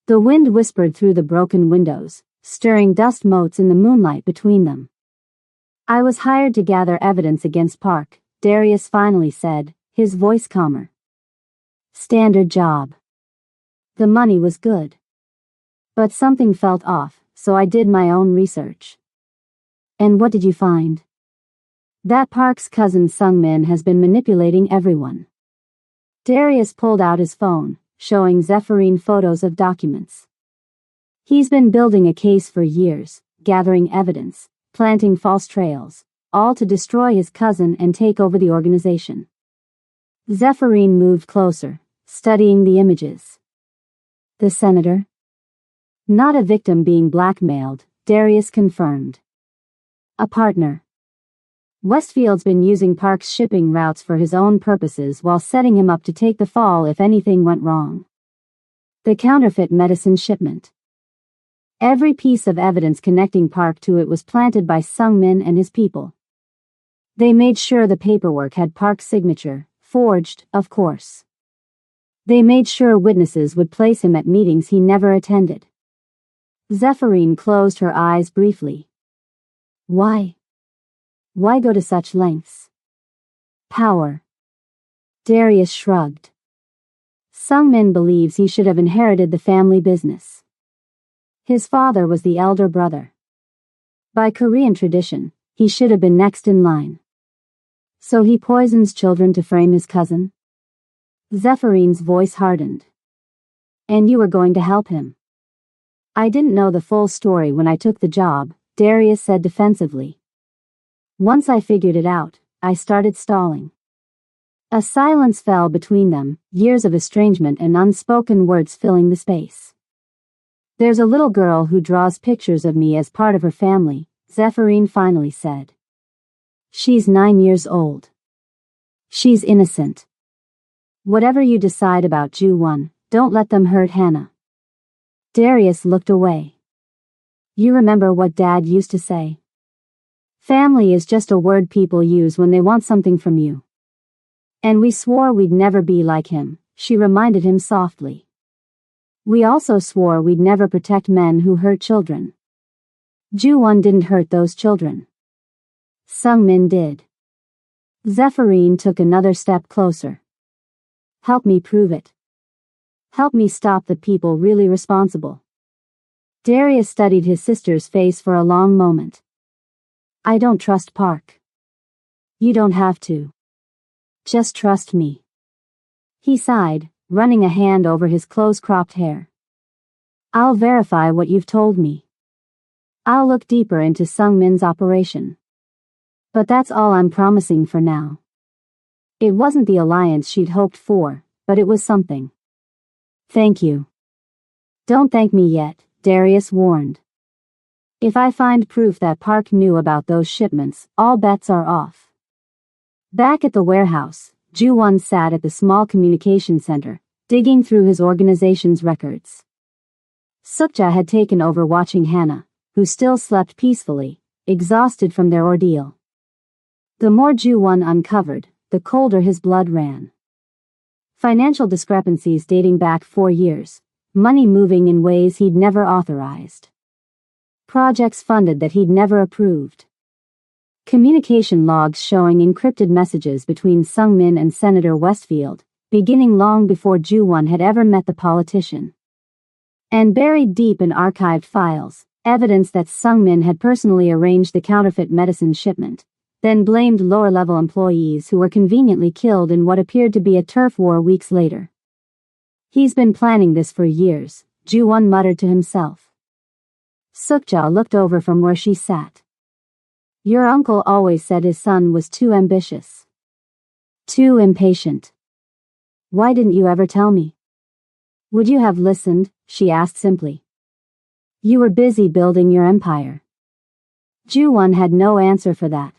The wind whispered through the broken windows, stirring dust motes in the moonlight between them. I was hired to gather evidence against Park, Darius finally said, his voice calmer. Standard job. The money was good. But something felt off, so I did my own research. And what did you find? That Park's cousin Sungmin has been manipulating everyone. Darius pulled out his phone, showing Zephyrine photos of documents. He's been building a case for years, gathering evidence, planting false trails, all to destroy his cousin and take over the organization. Zephyrine moved closer, studying the images. The senator? Not a victim being blackmailed, Darius confirmed. A partner. Westfield's been using Park's shipping routes for his own purposes while setting him up to take the fall if anything went wrong. The counterfeit medicine shipment. Every piece of evidence connecting Park to it was planted by Sungmin and his people. They made sure the paperwork had Park's signature, forged, of course. They made sure witnesses would place him at meetings he never attended. Zephyrine closed her eyes briefly. Why? Why go to such lengths? Power. Darius shrugged. Sungmin believes he should have inherited the family business. His father was the elder brother. By Korean tradition, he should have been next in line. So he poisons children to frame his cousin? Zephyrine's voice hardened. And you were going to help him. I didn't know the full story when I took the job, Darius said defensively. Once I figured it out, I started stalling. A silence fell between them, years of estrangement and unspoken words filling the space. There's a little girl who draws pictures of me as part of her family, Zephyrine finally said. She's 9 years old. She's innocent. Whatever you decide about Ju-1, don't let them hurt Hannah. Darius looked away. You remember what Dad used to say? Family is just a word people use when they want something from you. And we swore we'd never be like him, she reminded him softly. We also swore we'd never protect men who hurt children. Ju-1 didn't hurt those children. Sungmin did. Zephyrine took another step closer. Help me prove it. Help me stop the people really responsible. Darius studied his sister's face for a long moment. I don't trust Park. You don't have to. Just trust me. He sighed, running a hand over his close-cropped hair. I'll verify what you've told me. I'll look deeper into Sungmin's operation. But that's all I'm promising for now. It wasn't the alliance she'd hoped for, but it was something. Thank you. Don't thank me yet, Darius warned. If I find proof that Park knew about those shipments, all bets are off. Back at the warehouse, Ju-won sat at the small communication center, digging through his organization's records. Sukja had taken over watching Hannah, who still slept peacefully, exhausted from their ordeal. The more Ju-won uncovered, the colder his blood ran. Financial discrepancies dating back 4 years, money moving in ways he'd never authorized. Projects funded that he'd never approved. Communication logs showing encrypted messages between Sung-min and Senator Westfield, beginning long before Ju-won had ever met the politician. And buried deep in archived files, evidence that Sung-min had personally arranged the counterfeit medicine shipment, then blamed lower-level employees who were conveniently killed in what appeared to be a turf war weeks later. He's been planning this for years, Ju-won muttered to himself. Sukja looked over from where she sat. Your uncle always said his son was too ambitious. Too impatient. Why didn't you ever tell me? Would you have listened? She asked simply. You were busy building your empire. Ju-won had no answer for that.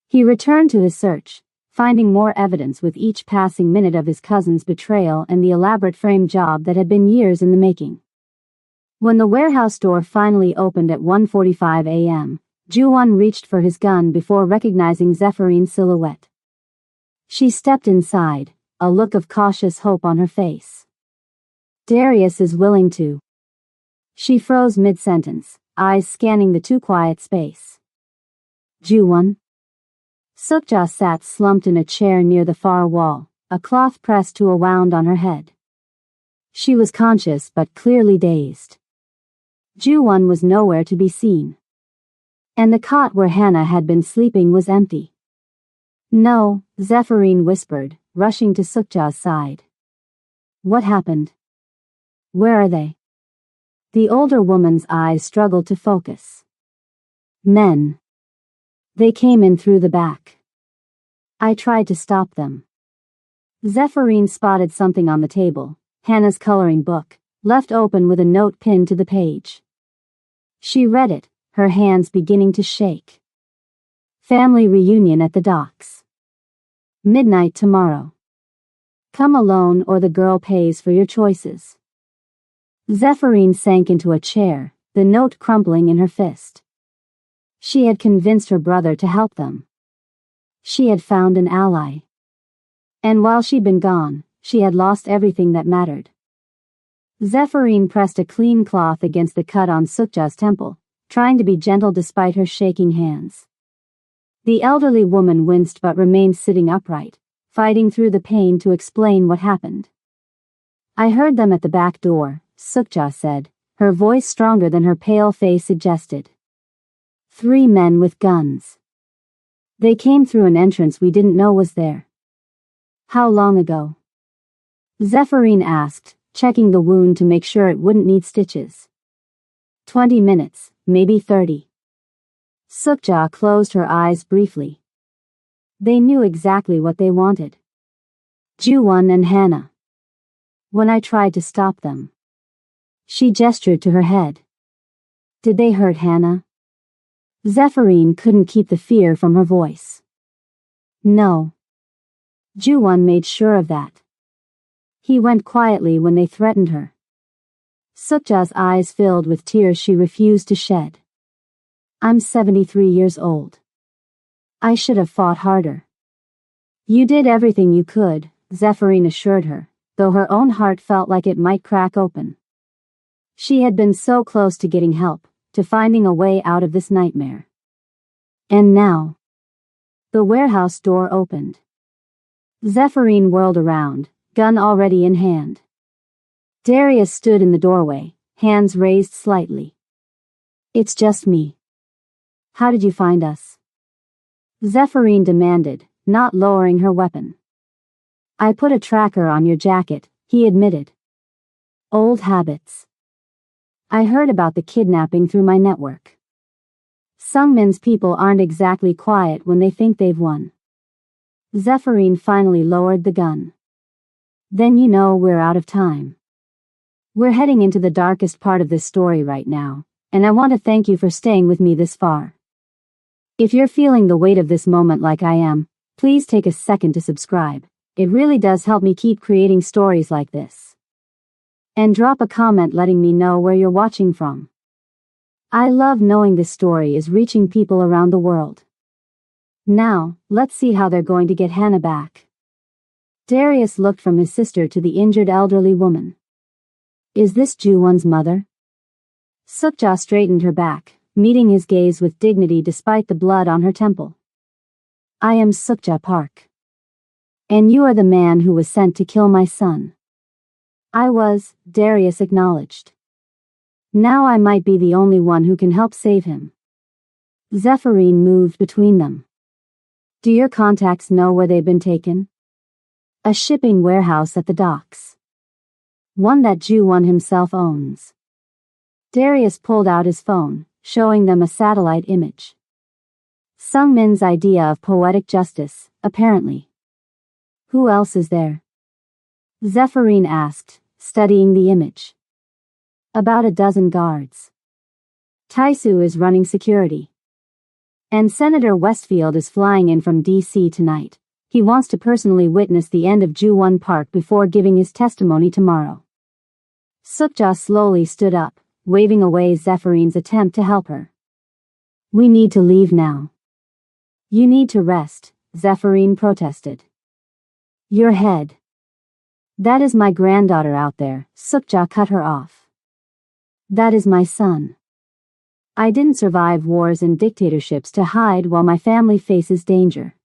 He returned to his search, finding more evidence with each passing minute of his cousin's betrayal and the elaborate frame job that had been years in the making. When the warehouse door finally opened at 1:45 a.m., Ju-won reached for his gun before recognizing Zephyrine silhouette. She stepped inside, a look of cautious hope on her face. Darius is willing to. She froze mid-sentence, eyes scanning the too quiet space. Ju-won? Sukja sat slumped in a chair near the far wall, a cloth pressed to a wound on her head. She was conscious but clearly dazed. Ju-won was nowhere to be seen. And the cot where Hannah had been sleeping was empty. No, Zephyrine whispered, rushing to Sukja's side. What happened? Where are they? The older woman's eyes struggled to focus. Men. They came in through the back. I tried to stop them. Zephyrine spotted something on the table, Hannah's coloring book, left open with a note pinned to the page. She read it, her hands beginning to shake. Family reunion at the docks. Midnight tomorrow. Come alone or the girl pays for your choices. Zephyrine sank into a chair, the note crumpling in her fist. She had convinced her brother to help them. She had found an ally. And while she'd been gone, she had lost everything that mattered. Zephyrine pressed a clean cloth against the cut on Sukja's temple, trying to be gentle despite her shaking hands. The elderly woman winced but remained sitting upright, fighting through the pain to explain what happened. I heard them at the back door, Sukja said, her voice stronger than her pale face suggested. 3 men with guns. They came through an entrance we didn't know was there. How long ago? Zephyrine asked, checking the wound to make sure it wouldn't need stitches. 20 minutes, maybe 30. Sukja closed her eyes briefly. They knew exactly what they wanted. Ju-won and Hannah. When I tried to stop them. She gestured to her head. Did they hurt Hannah? Zephyrine couldn't keep the fear from her voice. No. Ju-won made sure of that. He went quietly when they threatened her. Sukja's eyes filled with tears she refused to shed. I'm 73 years old. I should have fought harder. You did everything you could, Zephyrine assured her, though her own heart felt like it might crack open. She had been so close to getting help, to finding a way out of this nightmare. And now. The warehouse door opened. Zephyrine whirled around, gun already in hand. Darius stood in the doorway, hands raised slightly. It's just me. How did you find us? Zephyrine demanded, not lowering her weapon. I put a tracker on your jacket, he admitted. Old habits. I heard about the kidnapping through my network. Sungmin's people aren't exactly quiet when they think they've won. Zephyrine finally lowered the gun. Then you know we're out of time. We're heading into the darkest part of this story right now, and I want to thank you for staying with me this far. If you're feeling the weight of this moment like I am, please take a second to subscribe. It really does help me keep creating stories like this. And drop a comment letting me know where you're watching from. I love knowing this story is reaching people around the world. Now, let's see how they're going to get Hannah back. Darius looked from his sister to the injured elderly woman. Is this Ju-won's mother? Sukja straightened her back, meeting his gaze with dignity despite the blood on her temple. I am Sukja Park. And you are the man who was sent to kill my son. I was, Darius acknowledged. Now I might be the only one who can help save him. Zephyrin moved between them. Do your contacts know where they've been taken? A shipping warehouse at the docks. One that Ju-won himself owns. Darius pulled out his phone, showing them a satellite image. Sungmin's idea of poetic justice, apparently. Who else is there? Zephyrin asked, studying the image. About a dozen guards. Taisu is running security. And Senator Westfield is flying in from D.C. tonight. He wants to personally witness the end of Ju-won Park before giving his testimony tomorrow. Sukja slowly stood up, waving away Zephyrin's attempt to help her. We need to leave now. You need to rest, Zephyrin protested. Your head. That is my granddaughter out there, Sukja cut her off. That is my son. I didn't survive wars and dictatorships to hide while my family faces danger.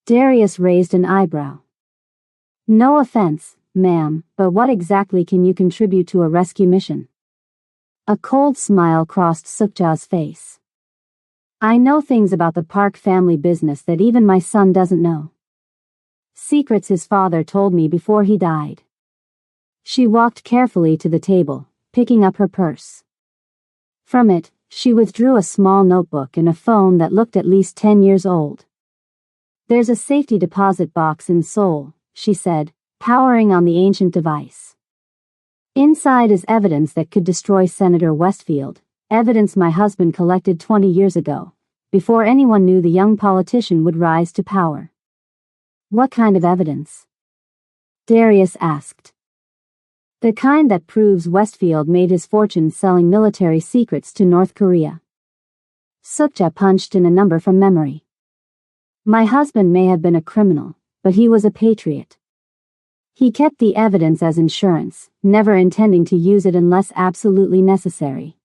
Darius raised an eyebrow. No offense, ma'am, but what exactly can you contribute to a rescue mission? A cold smile crossed Sukja's face. I know things about the Park family business that even my son doesn't know. Secrets his father told me before he died. She walked carefully to the table, picking up her purse. From it, she withdrew a small notebook and a phone that looked at least 10 years old. There's a safety deposit box in Seoul, she said, powering on the ancient device. Inside is evidence that could destroy Senator Westfield, evidence my husband collected 20 years ago, before anyone knew the young politician would rise to power. What kind of evidence? Darius asked. The kind that proves Westfield made his fortune selling military secrets to North Korea. Sukja punched in a number from memory. My husband may have been a criminal, but he was a patriot. He kept the evidence as insurance, never intending to use it unless absolutely necessary.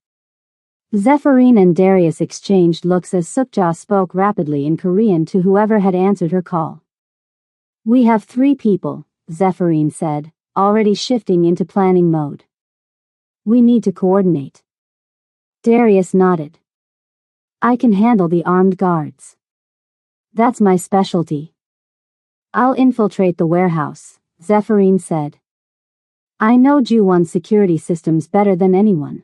Zephyrin and Darius exchanged looks as Sukja spoke rapidly in Korean to whoever had answered her call. We have 3 people, Zephyrin said, already shifting into planning mode. We need to coordinate. Darius nodded. I can handle the armed guards. That's my specialty. I'll infiltrate the warehouse, Zephyrin said. I know Ju-won's security systems better than anyone.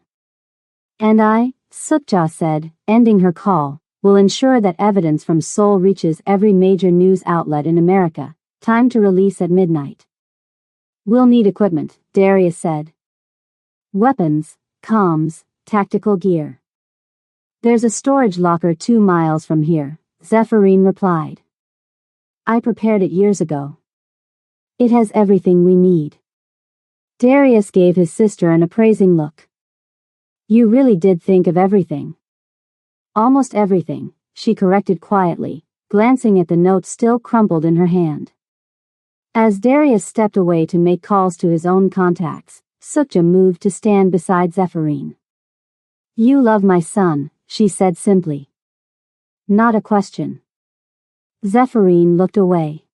And I, Sukja said, ending her call, will ensure that evidence from Seoul reaches every major news outlet in America. Time to release at midnight. We'll need equipment, Darius said. Weapons, comms, tactical gear. There's a storage locker 2 miles from here, Zephyrin replied. I prepared it years ago. It has everything we need. Darius gave his sister an appraising look. You really did think of everything. Almost everything, she corrected quietly, glancing at the note still crumpled in her hand. As Darius stepped away to make calls to his own contacts, Sukja moved to stand beside Zephyrin. You love my son, she said simply. Not a question. Zephyrin looked away.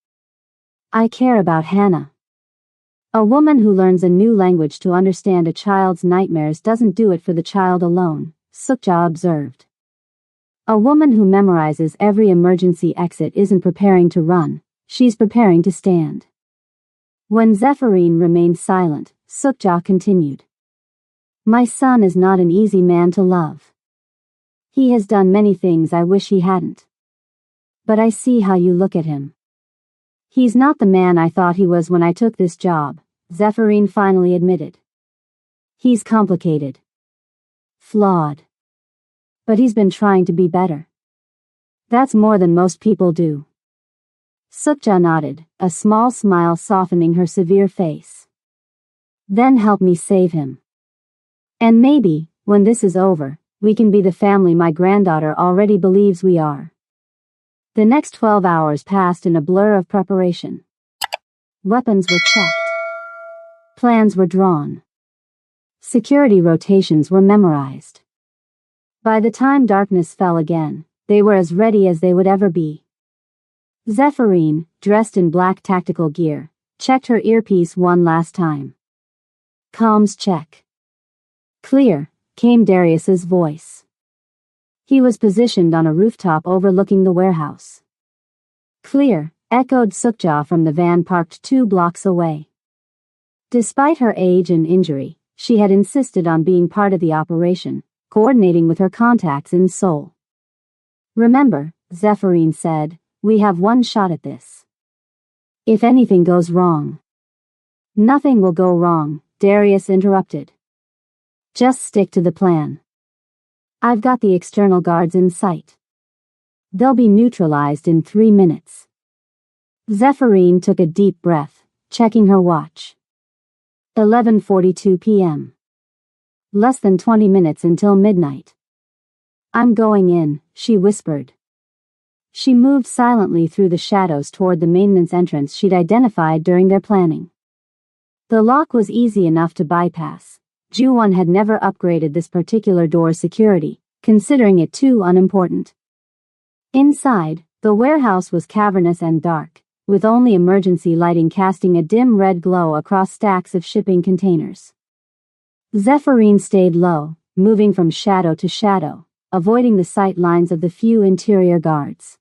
I care about Hannah. A woman who learns a new language to understand a child's nightmares doesn't do it for the child alone, Sukja observed. A woman who memorizes every emergency exit isn't preparing to run, she's preparing to stand. When Zephyrin remained silent, Sukja continued. My son is not an easy man to love. He has done many things I wish he hadn't. But I see how you look at him. He's not the man I thought he was when I took this job, Zephyrin finally admitted. He's complicated. Flawed. But he's been trying to be better. That's more than most people do. Sukja nodded, a small smile softening her severe face. Then help me save him. And maybe, when this is over, we can be the family my granddaughter already believes we are. The next 12 hours passed in a blur of preparation. Weapons were checked. Plans were drawn. Security rotations were memorized. By the time darkness fell again, they were as ready as they would ever be. Zephyrine, dressed in black tactical gear, checked her earpiece one last time. Comms check. Clear, came Darius's voice. He was positioned on a rooftop overlooking the warehouse. Clear, echoed Sukja from the van parked 2 blocks away. Despite her age and injury, she had insisted on being part of the operation, coordinating with her contacts in Seoul. Remember, Zephyrine said, we have one shot at this. If anything goes wrong. Nothing will go wrong, Darius interrupted. Just stick to the plan. I've got the external guards in sight. They'll be neutralized in 3 minutes. Zephyrine took a deep breath, checking her watch. 11:42 p.m. Less than 20 minutes until midnight. I'm going in, she whispered. She moved silently through the shadows toward the maintenance entrance she'd identified during their planning. The lock was easy enough to bypass. Ju-won had never upgraded this particular door's security, considering it too unimportant. Inside, the warehouse was cavernous and dark, with only emergency lighting casting a dim red glow across stacks of shipping containers. Zephyrine stayed low, moving from shadow to shadow, avoiding the sight lines of the few interior guards.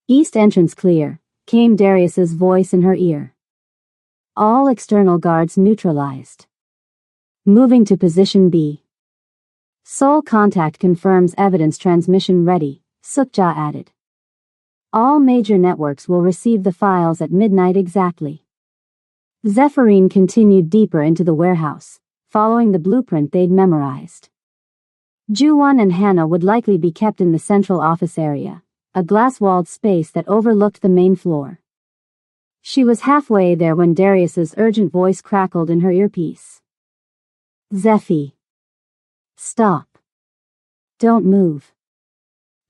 East entrance clear, came Darius's voice in her ear. All external guards neutralized. Moving to position B. Seoul contact confirms evidence transmission ready, Sukja added. All major networks will receive the files at midnight exactly. Zephyrine continued deeper into the warehouse, following the blueprint they'd memorized. Ju-won and Hannah would likely be kept in the central office area, a glass-walled space that overlooked the main floor. She was halfway there when Darius's urgent voice crackled in her earpiece. Zephy. Stop. Don't move.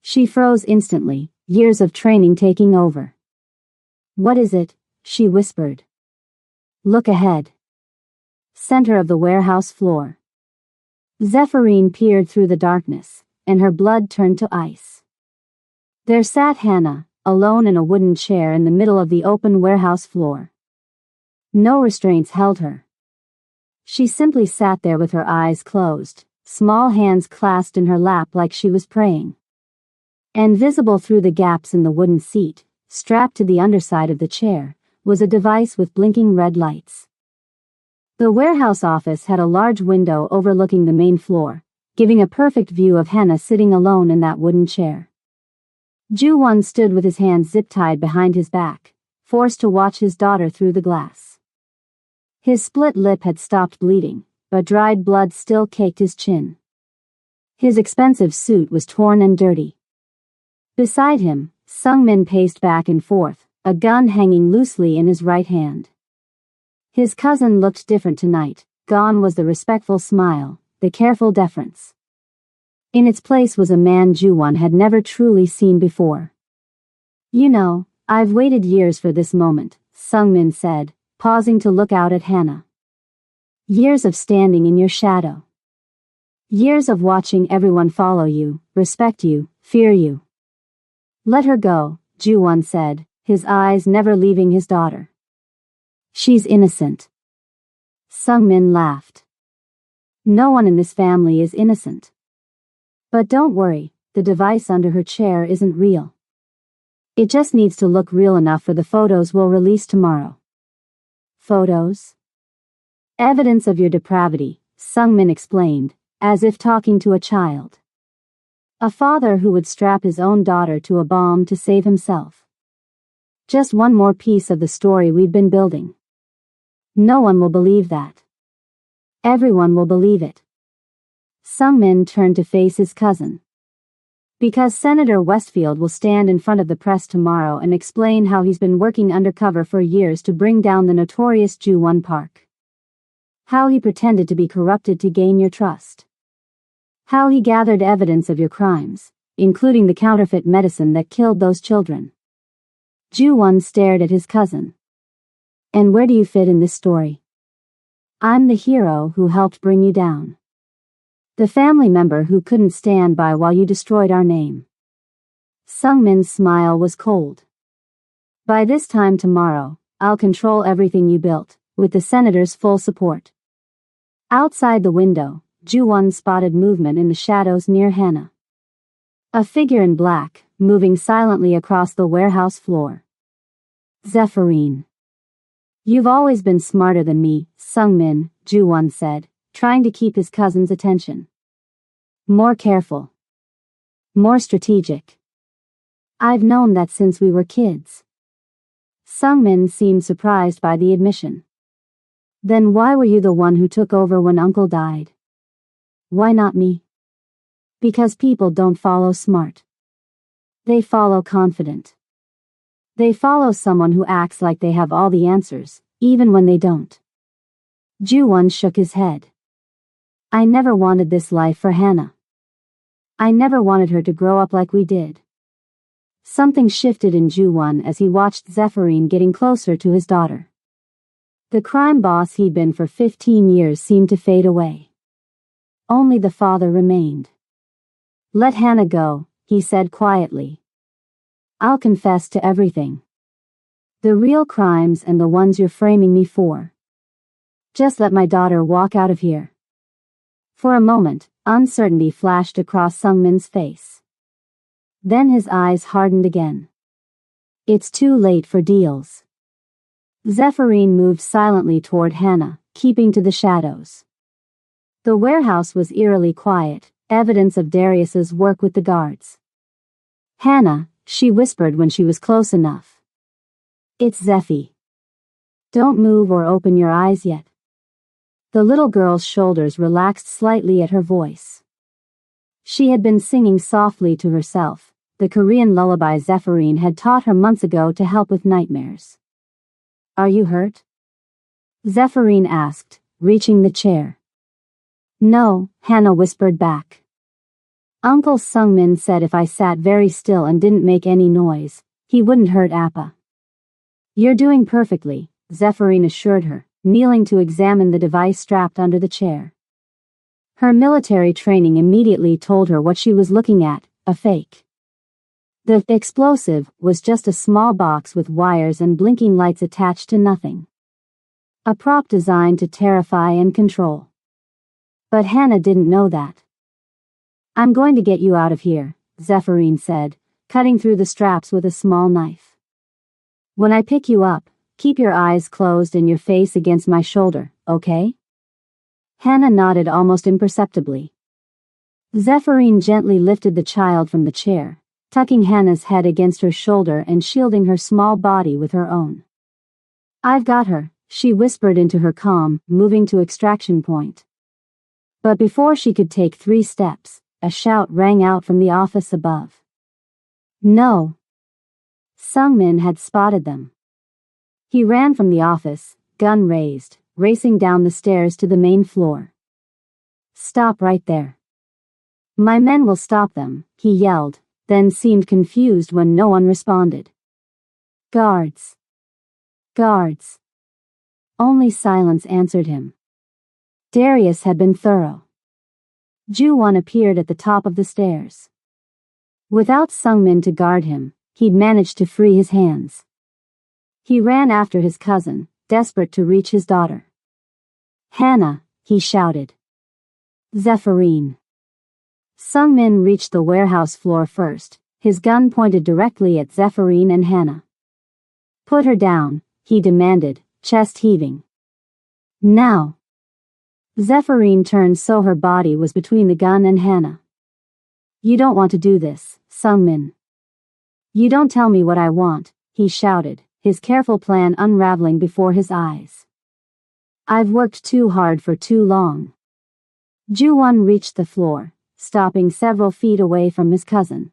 She froze instantly, years of training taking over. What is it? She whispered. Look ahead. Center of the warehouse floor. Zephyrine peered through the darkness, and her blood turned to ice. There sat Hannah, alone in a wooden chair in the middle of the open warehouse floor. No restraints held her. She simply sat there with her eyes closed, small hands clasped in her lap like she was praying. And visible through the gaps in the wooden seat, strapped to the underside of the chair, was a device with blinking red lights. The warehouse office had a large window overlooking the main floor, giving a perfect view of Hannah sitting alone in that wooden chair. Ju-won stood with his hands zip-tied behind his back, forced to watch his daughter through the glass. His split lip had stopped bleeding, but dried blood still caked his chin. His expensive suit was torn and dirty. Beside him, Sung-min paced back and forth, a gun hanging loosely in his right hand. His cousin looked different tonight. Gone was the respectful smile, the careful deference. In its place was a man Ju-won had never truly seen before. You know, I've waited years for this moment, Sung-min said, pausing to look out at Hannah. Years of standing in your shadow. Years of watching everyone follow you, respect you, fear you. Let her go, Ju-won said, his eyes never leaving his daughter. She's innocent. Sung-min laughed. No one in this family is innocent. But don't worry, the device under her chair isn't real. It just needs to look real enough for the photos we'll release tomorrow. Photos? Evidence of your depravity, Sung-min explained, as if talking to a child. A father who would strap his own daughter to a bomb to save himself. Just one more piece of the story we've been building. No one will believe that. Everyone will believe it. Sungmin turned to face his cousin. Because Senator Westfield will stand in front of the press tomorrow and explain how he's been working undercover for years to bring down the notorious Ju-won Park. How he pretended to be corrupted to gain your trust. How he gathered evidence of your crimes, including the counterfeit medicine that killed those children. Ju-won stared at his cousin. And where do you fit in this story? I'm the hero who helped bring you down. The family member who couldn't stand by while you destroyed our name. Sungmin's smile was cold. By this time tomorrow, I'll control everything you built, with the senator's full support. Outside the window, Ju-won spotted movement in the shadows near Hannah. A figure in black, moving silently across the warehouse floor. Zephyrin. You've always been smarter than me, Sungmin, Ju-won said, trying to keep his cousin's attention. More careful. More strategic. I've known that since we were kids. Sungmin seemed surprised by the admission. Then why were you the one who took over when Uncle died? Why not me? Because people don't follow smart. They follow confident. They follow someone who acts like they have all the answers, even when they don't. Ju-won shook his head. I never wanted this life for Hannah. I never wanted her to grow up like we did. Something shifted in Ju-won as he watched Zephyrin getting closer to his daughter. The crime boss he'd been for 15 years seemed to fade away. Only the father remained. Let Hannah go, he said quietly. I'll confess to everything. The real crimes and the ones you're framing me for. Just let my daughter walk out of here. For a moment, uncertainty flashed across Sungmin's face. Then his eyes hardened again. It's too late for deals. Zephyrin moved silently toward Hannah, keeping to the shadows. The warehouse was eerily quiet, evidence of Darius's work with the guards. Hannah, she whispered when she was close enough. It's Zeffy. Don't move or open your eyes yet. The little girl's shoulders relaxed slightly at her voice. She had been singing softly to herself, the Korean lullaby Zephyrin had taught her months ago to help with nightmares. Are you hurt? Zephyrin asked, reaching the chair. No, Hannah whispered back. Uncle Sungmin said if I sat very still and didn't make any noise, he wouldn't hurt Appa. You're doing perfectly, Zephyrin assured her, kneeling to examine the device strapped under the chair. Her military training immediately told her what she was looking at, a fake. The explosive was just a small box with wires and blinking lights attached to nothing. A prop designed to terrify and control. But Hannah didn't know that. I'm going to get you out of here, Zephyrin said, cutting through the straps with a small knife. When I pick you up, keep your eyes closed and your face against my shoulder, okay? Hannah nodded almost imperceptibly. Zephyrin gently lifted the child from the chair, tucking Hannah's head against her shoulder and shielding her small body with her own. I've got her, she whispered into her comm, moving to extraction point. But before she could take 3 steps, a shout rang out from the office above. No! Sungmin had spotted them. He ran from the office, gun raised, racing down the stairs to the main floor. Stop right there. My men will stop them, he yelled, then seemed confused when no one responded. Guards. Guards. Only silence answered him. Darius had been thorough. Ju-won appeared at the top of the stairs. Without Sungmin to guard him, he'd managed to free his hands. He ran after his cousin, desperate to reach his daughter. Hannah, he shouted. Zephyrin. Sungmin reached the warehouse floor first, his gun pointed directly at Zephyrin and Hannah. Put her down, he demanded, chest heaving. Now. Zephyrin turned so her body was between the gun and Hannah. You don't want to do this, Sungmin. You don't tell me what I want, he shouted, his careful plan unraveling before his eyes. I've worked too hard for too long. Ju-won reached the floor, stopping several feet away from his cousin.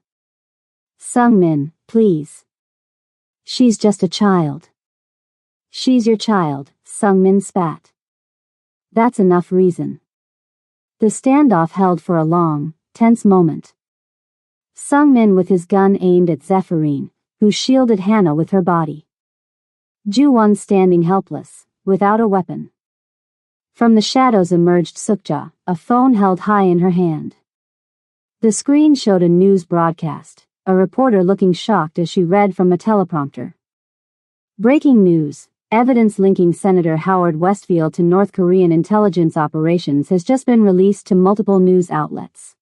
Sung-min, please. She's just a child. She's your child, Sung-min spat. That's enough reason. The standoff held for a long, tense moment. Sung-min with his gun aimed at Zephyrin, who shielded Hannah with her body. Ju-won standing helpless, without a weapon. From the shadows emerged Sukja, a phone held high in her hand. The screen showed a news broadcast, a reporter looking shocked as she read from a teleprompter. Breaking news. Evidence linking Senator Howard Westfield to North Korean intelligence operations has just been released to multiple news outlets.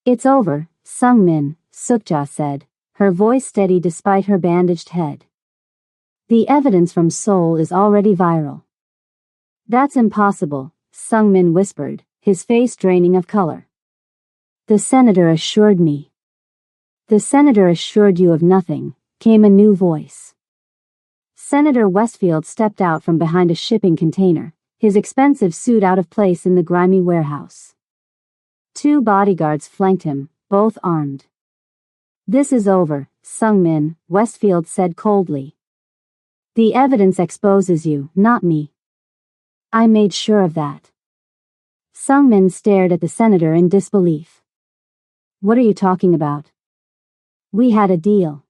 It's over, Sung-min, Sukja said, her voice steady despite her bandaged head. The evidence from Seoul is already viral. That's impossible, Sung-min whispered, his face draining of color. The senator assured me. The senator assured you of nothing, came a new voice. Senator Westfield stepped out from behind a shipping container, his expensive suit out of place in the grimy warehouse. 2 bodyguards flanked him, both armed. This is over, Sung-min, Westfield said coldly. The evidence exposes you, not me. I made sure of that. Sung-min stared at the senator in disbelief. What are you talking about? We had a deal.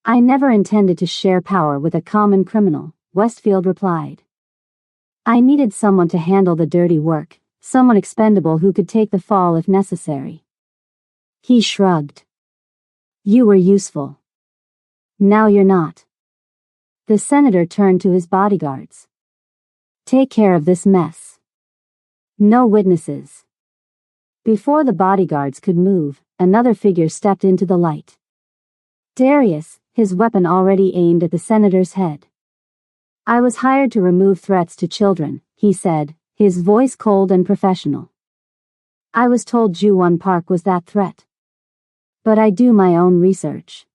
I never intended to share power with a common criminal, Westfield replied. I needed someone to handle the dirty work, someone expendable who could take the fall if necessary. He shrugged. You were useful. Now you're not. The senator turned to his bodyguards. Take care of this mess. No witnesses. Before the bodyguards could move, another figure stepped into the light. Darius, his weapon already aimed at the senator's head. I was hired to remove threats to children, he said, his voice cold and professional. I was told Ju-won Park was that threat. But I do my own research.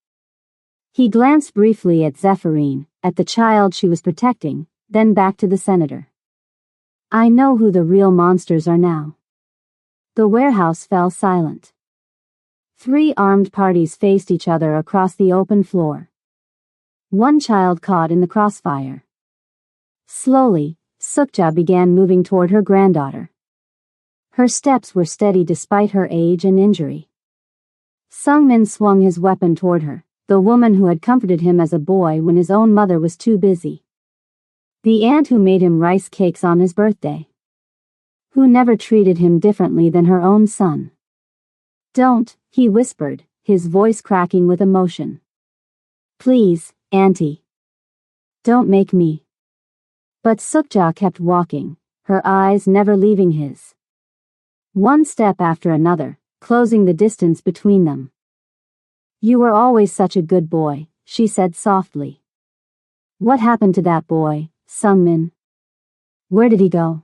He glanced briefly at Zephyrin, at the child she was protecting, then back to the senator. I know who the real monsters are now. The warehouse fell silent. 3 armed parties faced each other across the open floor. One child caught in the crossfire. Slowly, Sukja began moving toward her granddaughter. Her steps were steady despite her age and injury. Sung-min swung his weapon toward her, the woman who had comforted him as a boy when his own mother was too busy. The aunt who made him rice cakes on his birthday. Who never treated him differently than her own son. Don't, he whispered, his voice cracking with emotion. Please, Auntie. Don't make me. But Sukja kept walking, her eyes never leaving his. One step after another, closing the distance between them. You were always such a good boy, she said softly. What happened to that boy, Sung-min? Where did he go?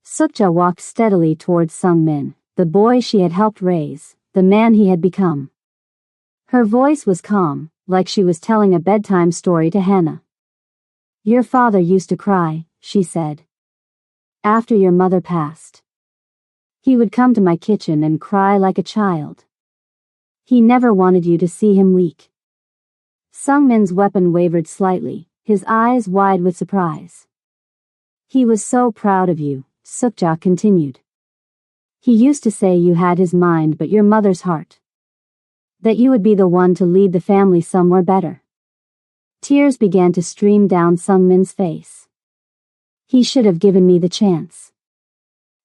Sukja walked steadily towards Sung-min, the boy she had helped raise, the man he had become. Her voice was calm, like she was telling a bedtime story to Hannah. Your father used to cry, she said. After your mother passed. He would come to my kitchen and cry like a child. He never wanted you to see him weak. Sung-min's weapon wavered slightly, his eyes wide with surprise. He was so proud of you, Sukja continued. He used to say you had his mind but your mother's heart. That you would be the one to lead the family somewhere better. Tears began to stream down Sung-min's face. He should have given me the chance.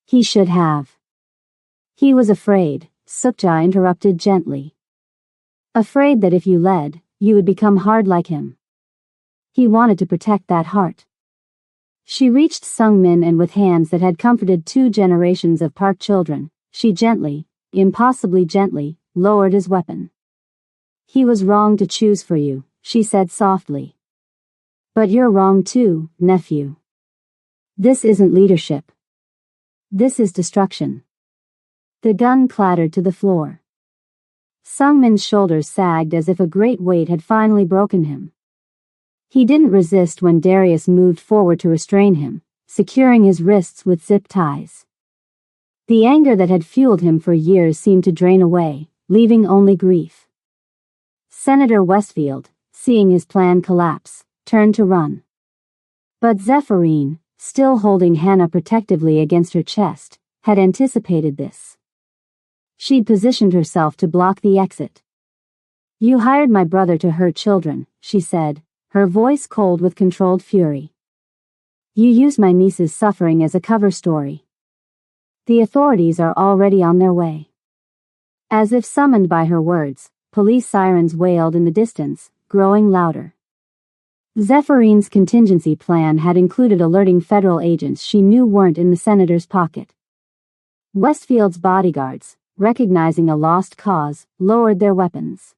He should have. He was afraid, Sukja interrupted gently. Afraid that if you led, you would become hard like him. He wanted to protect that heart. She reached Sung-min and with hands that had comforted 2 generations of Park children, she gently, impossibly gently, lowered his weapon. He was wrong to choose for you, she said softly. But you're wrong too, nephew. This isn't leadership. This is destruction. The gun clattered to the floor. Sung-min's shoulders sagged as if a great weight had finally broken him. He didn't resist when Darius moved forward to restrain him, securing his wrists with zip ties. The anger that had fueled him for years seemed to drain away, leaving only grief. Senator Westfield, seeing his plan collapse, turned to run. But Zephyrin, still holding Hannah protectively against her chest, had anticipated this. She'd positioned herself to block the exit. "You hired my brother to hurt children," she said, her voice cold with controlled fury. "You used my niece's suffering as a cover story. The authorities are already on their way." As if summoned by her words, police sirens wailed in the distance, growing louder. Zephyrin's contingency plan had included alerting federal agents she knew weren't in the senator's pocket. Westfield's bodyguards, recognizing a lost cause, lowered their weapons.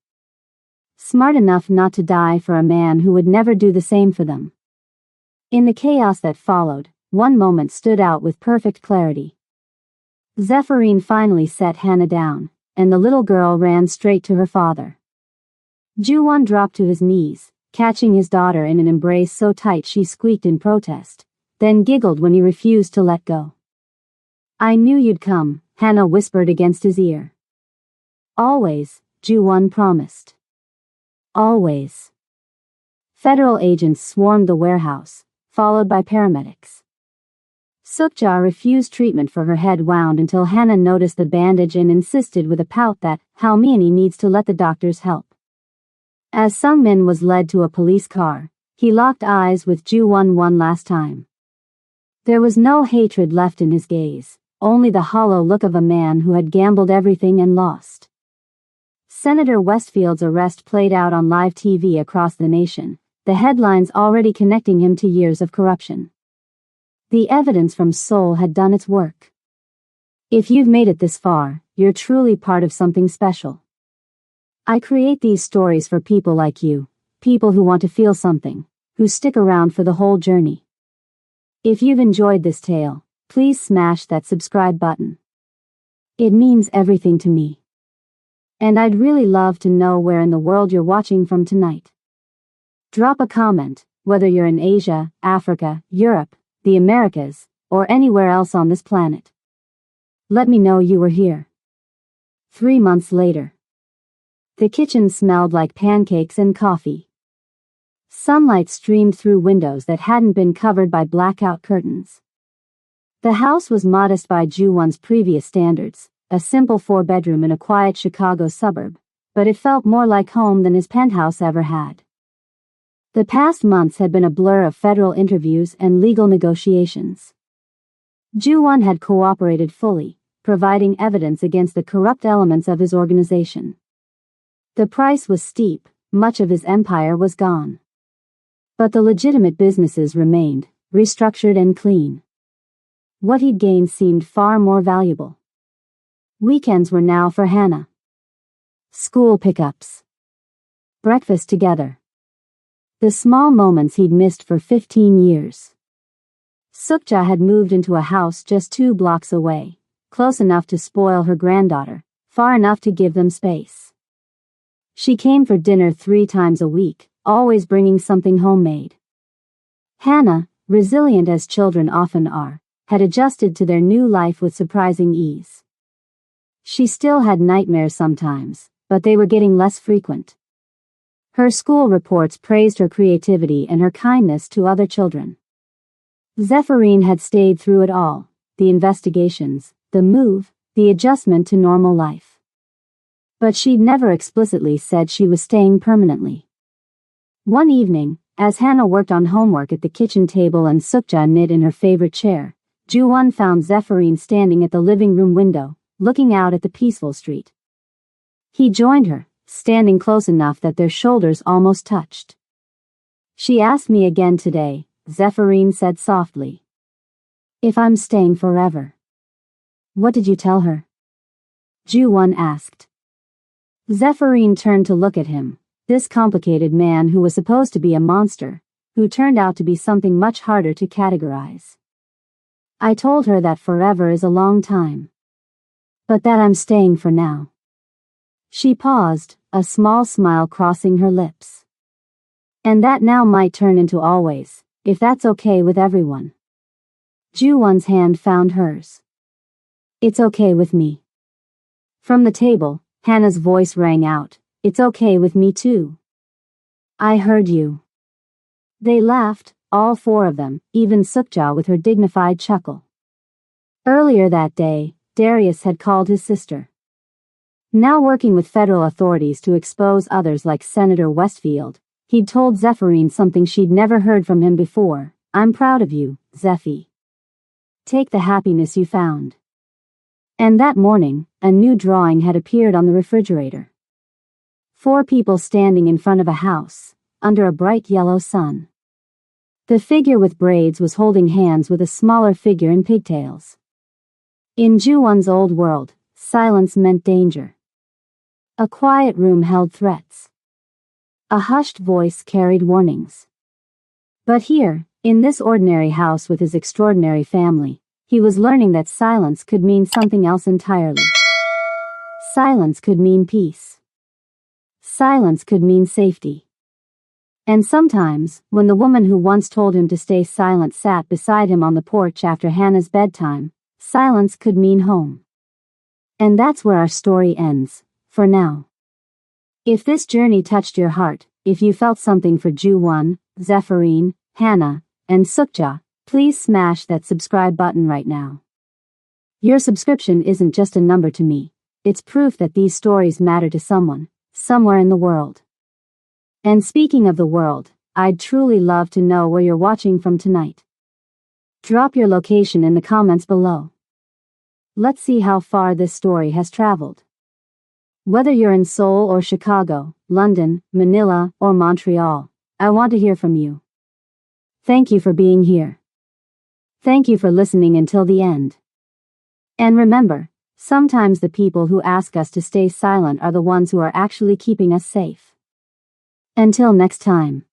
Smart enough not to die for a man who would never do the same for them. In the chaos that followed, one moment stood out with perfect clarity. Zephyrin finally set Hannah down, and the little girl ran straight to her father. Juwon dropped to his knees, catching his daughter in an embrace so tight she squeaked in protest, then giggled when he refused to let go. "I knew you'd come," Hannah whispered against his ear. "Always," Juwon promised. "Always." Federal agents swarmed the warehouse, followed by paramedics. Sukja refused treatment for her head wound until Hannah noticed the bandage and insisted with a pout that Halmiani needs to let the doctors help. As Sungmin was led to a police car, he locked eyes with Juwon one last time. There was no hatred left in his gaze, only the hollow look of a man who had gambled everything and lost. Senator Westfield's arrest played out on live TV across the nation, the headlines already connecting him to years of corruption. The evidence from Seoul had done its work. If you've made it this far, you're truly part of something special. I create these stories for people like you, people who want to feel something, who stick around for the whole journey. If you've enjoyed this tale, please smash that subscribe button. It means everything to me. And I'd really love to know where in the world you're watching from tonight. Drop a comment, whether you're in Asia, Africa, Europe, the Americas, or anywhere else on this planet. Let me know you were here. 3 months later. The kitchen smelled like pancakes and coffee. Sunlight streamed through windows that hadn't been covered by blackout curtains. The house was modest by Juwon's previous standards, a simple 4-bedroom in a quiet Chicago suburb, but it felt more like home than his penthouse ever had. The past months had been a blur of federal interviews and legal negotiations. Juwon had cooperated fully, providing evidence against the corrupt elements of his organization. The price was steep, much of his empire was gone. But the legitimate businesses remained, restructured and clean. What he'd gained seemed far more valuable. Weekends were now for Hannah. School pickups. Breakfast together. The small moments he'd missed for 15 years. Sukja had moved into a house just 2 blocks away, close enough to spoil her granddaughter, far enough to give them space. She came for dinner 3 times a week, always bringing something homemade. Hannah, resilient as children often are, had adjusted to their new life with surprising ease. She still had nightmares sometimes, but they were getting less frequent. Her school reports praised her creativity and her kindness to other children. Zephyrin had stayed through it all, the investigations, the move, the adjustment to normal life. But she'd never explicitly said she was staying permanently. One evening, as Hannah worked on homework at the kitchen table and Sukja knit in her favorite chair, Juwon found Zephyrin standing at the living room window, looking out at the peaceful street. He joined her, standing close enough that their shoulders almost touched. "She asked me again today," Zephyrin said softly. "If I'm staying forever." "What did you tell her?" Juwon asked. Zephyrin turned to look at him, this complicated man who was supposed to be a monster, who turned out to be something much harder to categorize. "I told her that forever is a long time. But that I'm staying for now." She paused, a small smile crossing her lips. And that now might turn into always, if that's okay with everyone. Ju-won's hand found hers. It's okay with me. From the table, Hannah's voice rang out. It's okay with me too. I heard you. They laughed, all four of them, even Sukja with her dignified chuckle. Earlier that day, Darius had called his sister. Now working with federal authorities to expose others like Senator Westfield, he'd told Zephyrine something she'd never heard from him before. I'm proud of you, Zephy. Take the happiness you found. And that morning, a new drawing had appeared on the refrigerator. 4 people standing in front of a house, under a bright yellow sun. The figure with braids was holding hands with a smaller figure in pigtails. In Ju-won's old world, silence meant danger. A quiet room held threats. A hushed voice carried warnings. But here, in this ordinary house with his extraordinary family, he was learning that silence could mean something else entirely. Silence could mean peace. Silence could mean safety. And sometimes, when the woman who once told him to stay silent sat beside him on the porch after Hannah's bedtime, silence could mean home. And that's where our story ends, for now. If this journey touched your heart, if you felt something for Ju-won, Zephyrine, Hannah, and Sukja, please smash that subscribe button right now. Your subscription isn't just a number to me, it's proof that these stories matter to someone, somewhere in the world. And speaking of the world, I'd truly love to know where you're watching from tonight. Drop your location in the comments below. Let's see how far this story has traveled. Whether you're in Seoul or Chicago, London, Manila, or Montreal, I want to hear from you. Thank you for being here. Thank you for listening until the end. And remember, sometimes the people who ask us to stay silent are the ones who are actually keeping us safe. Until next time.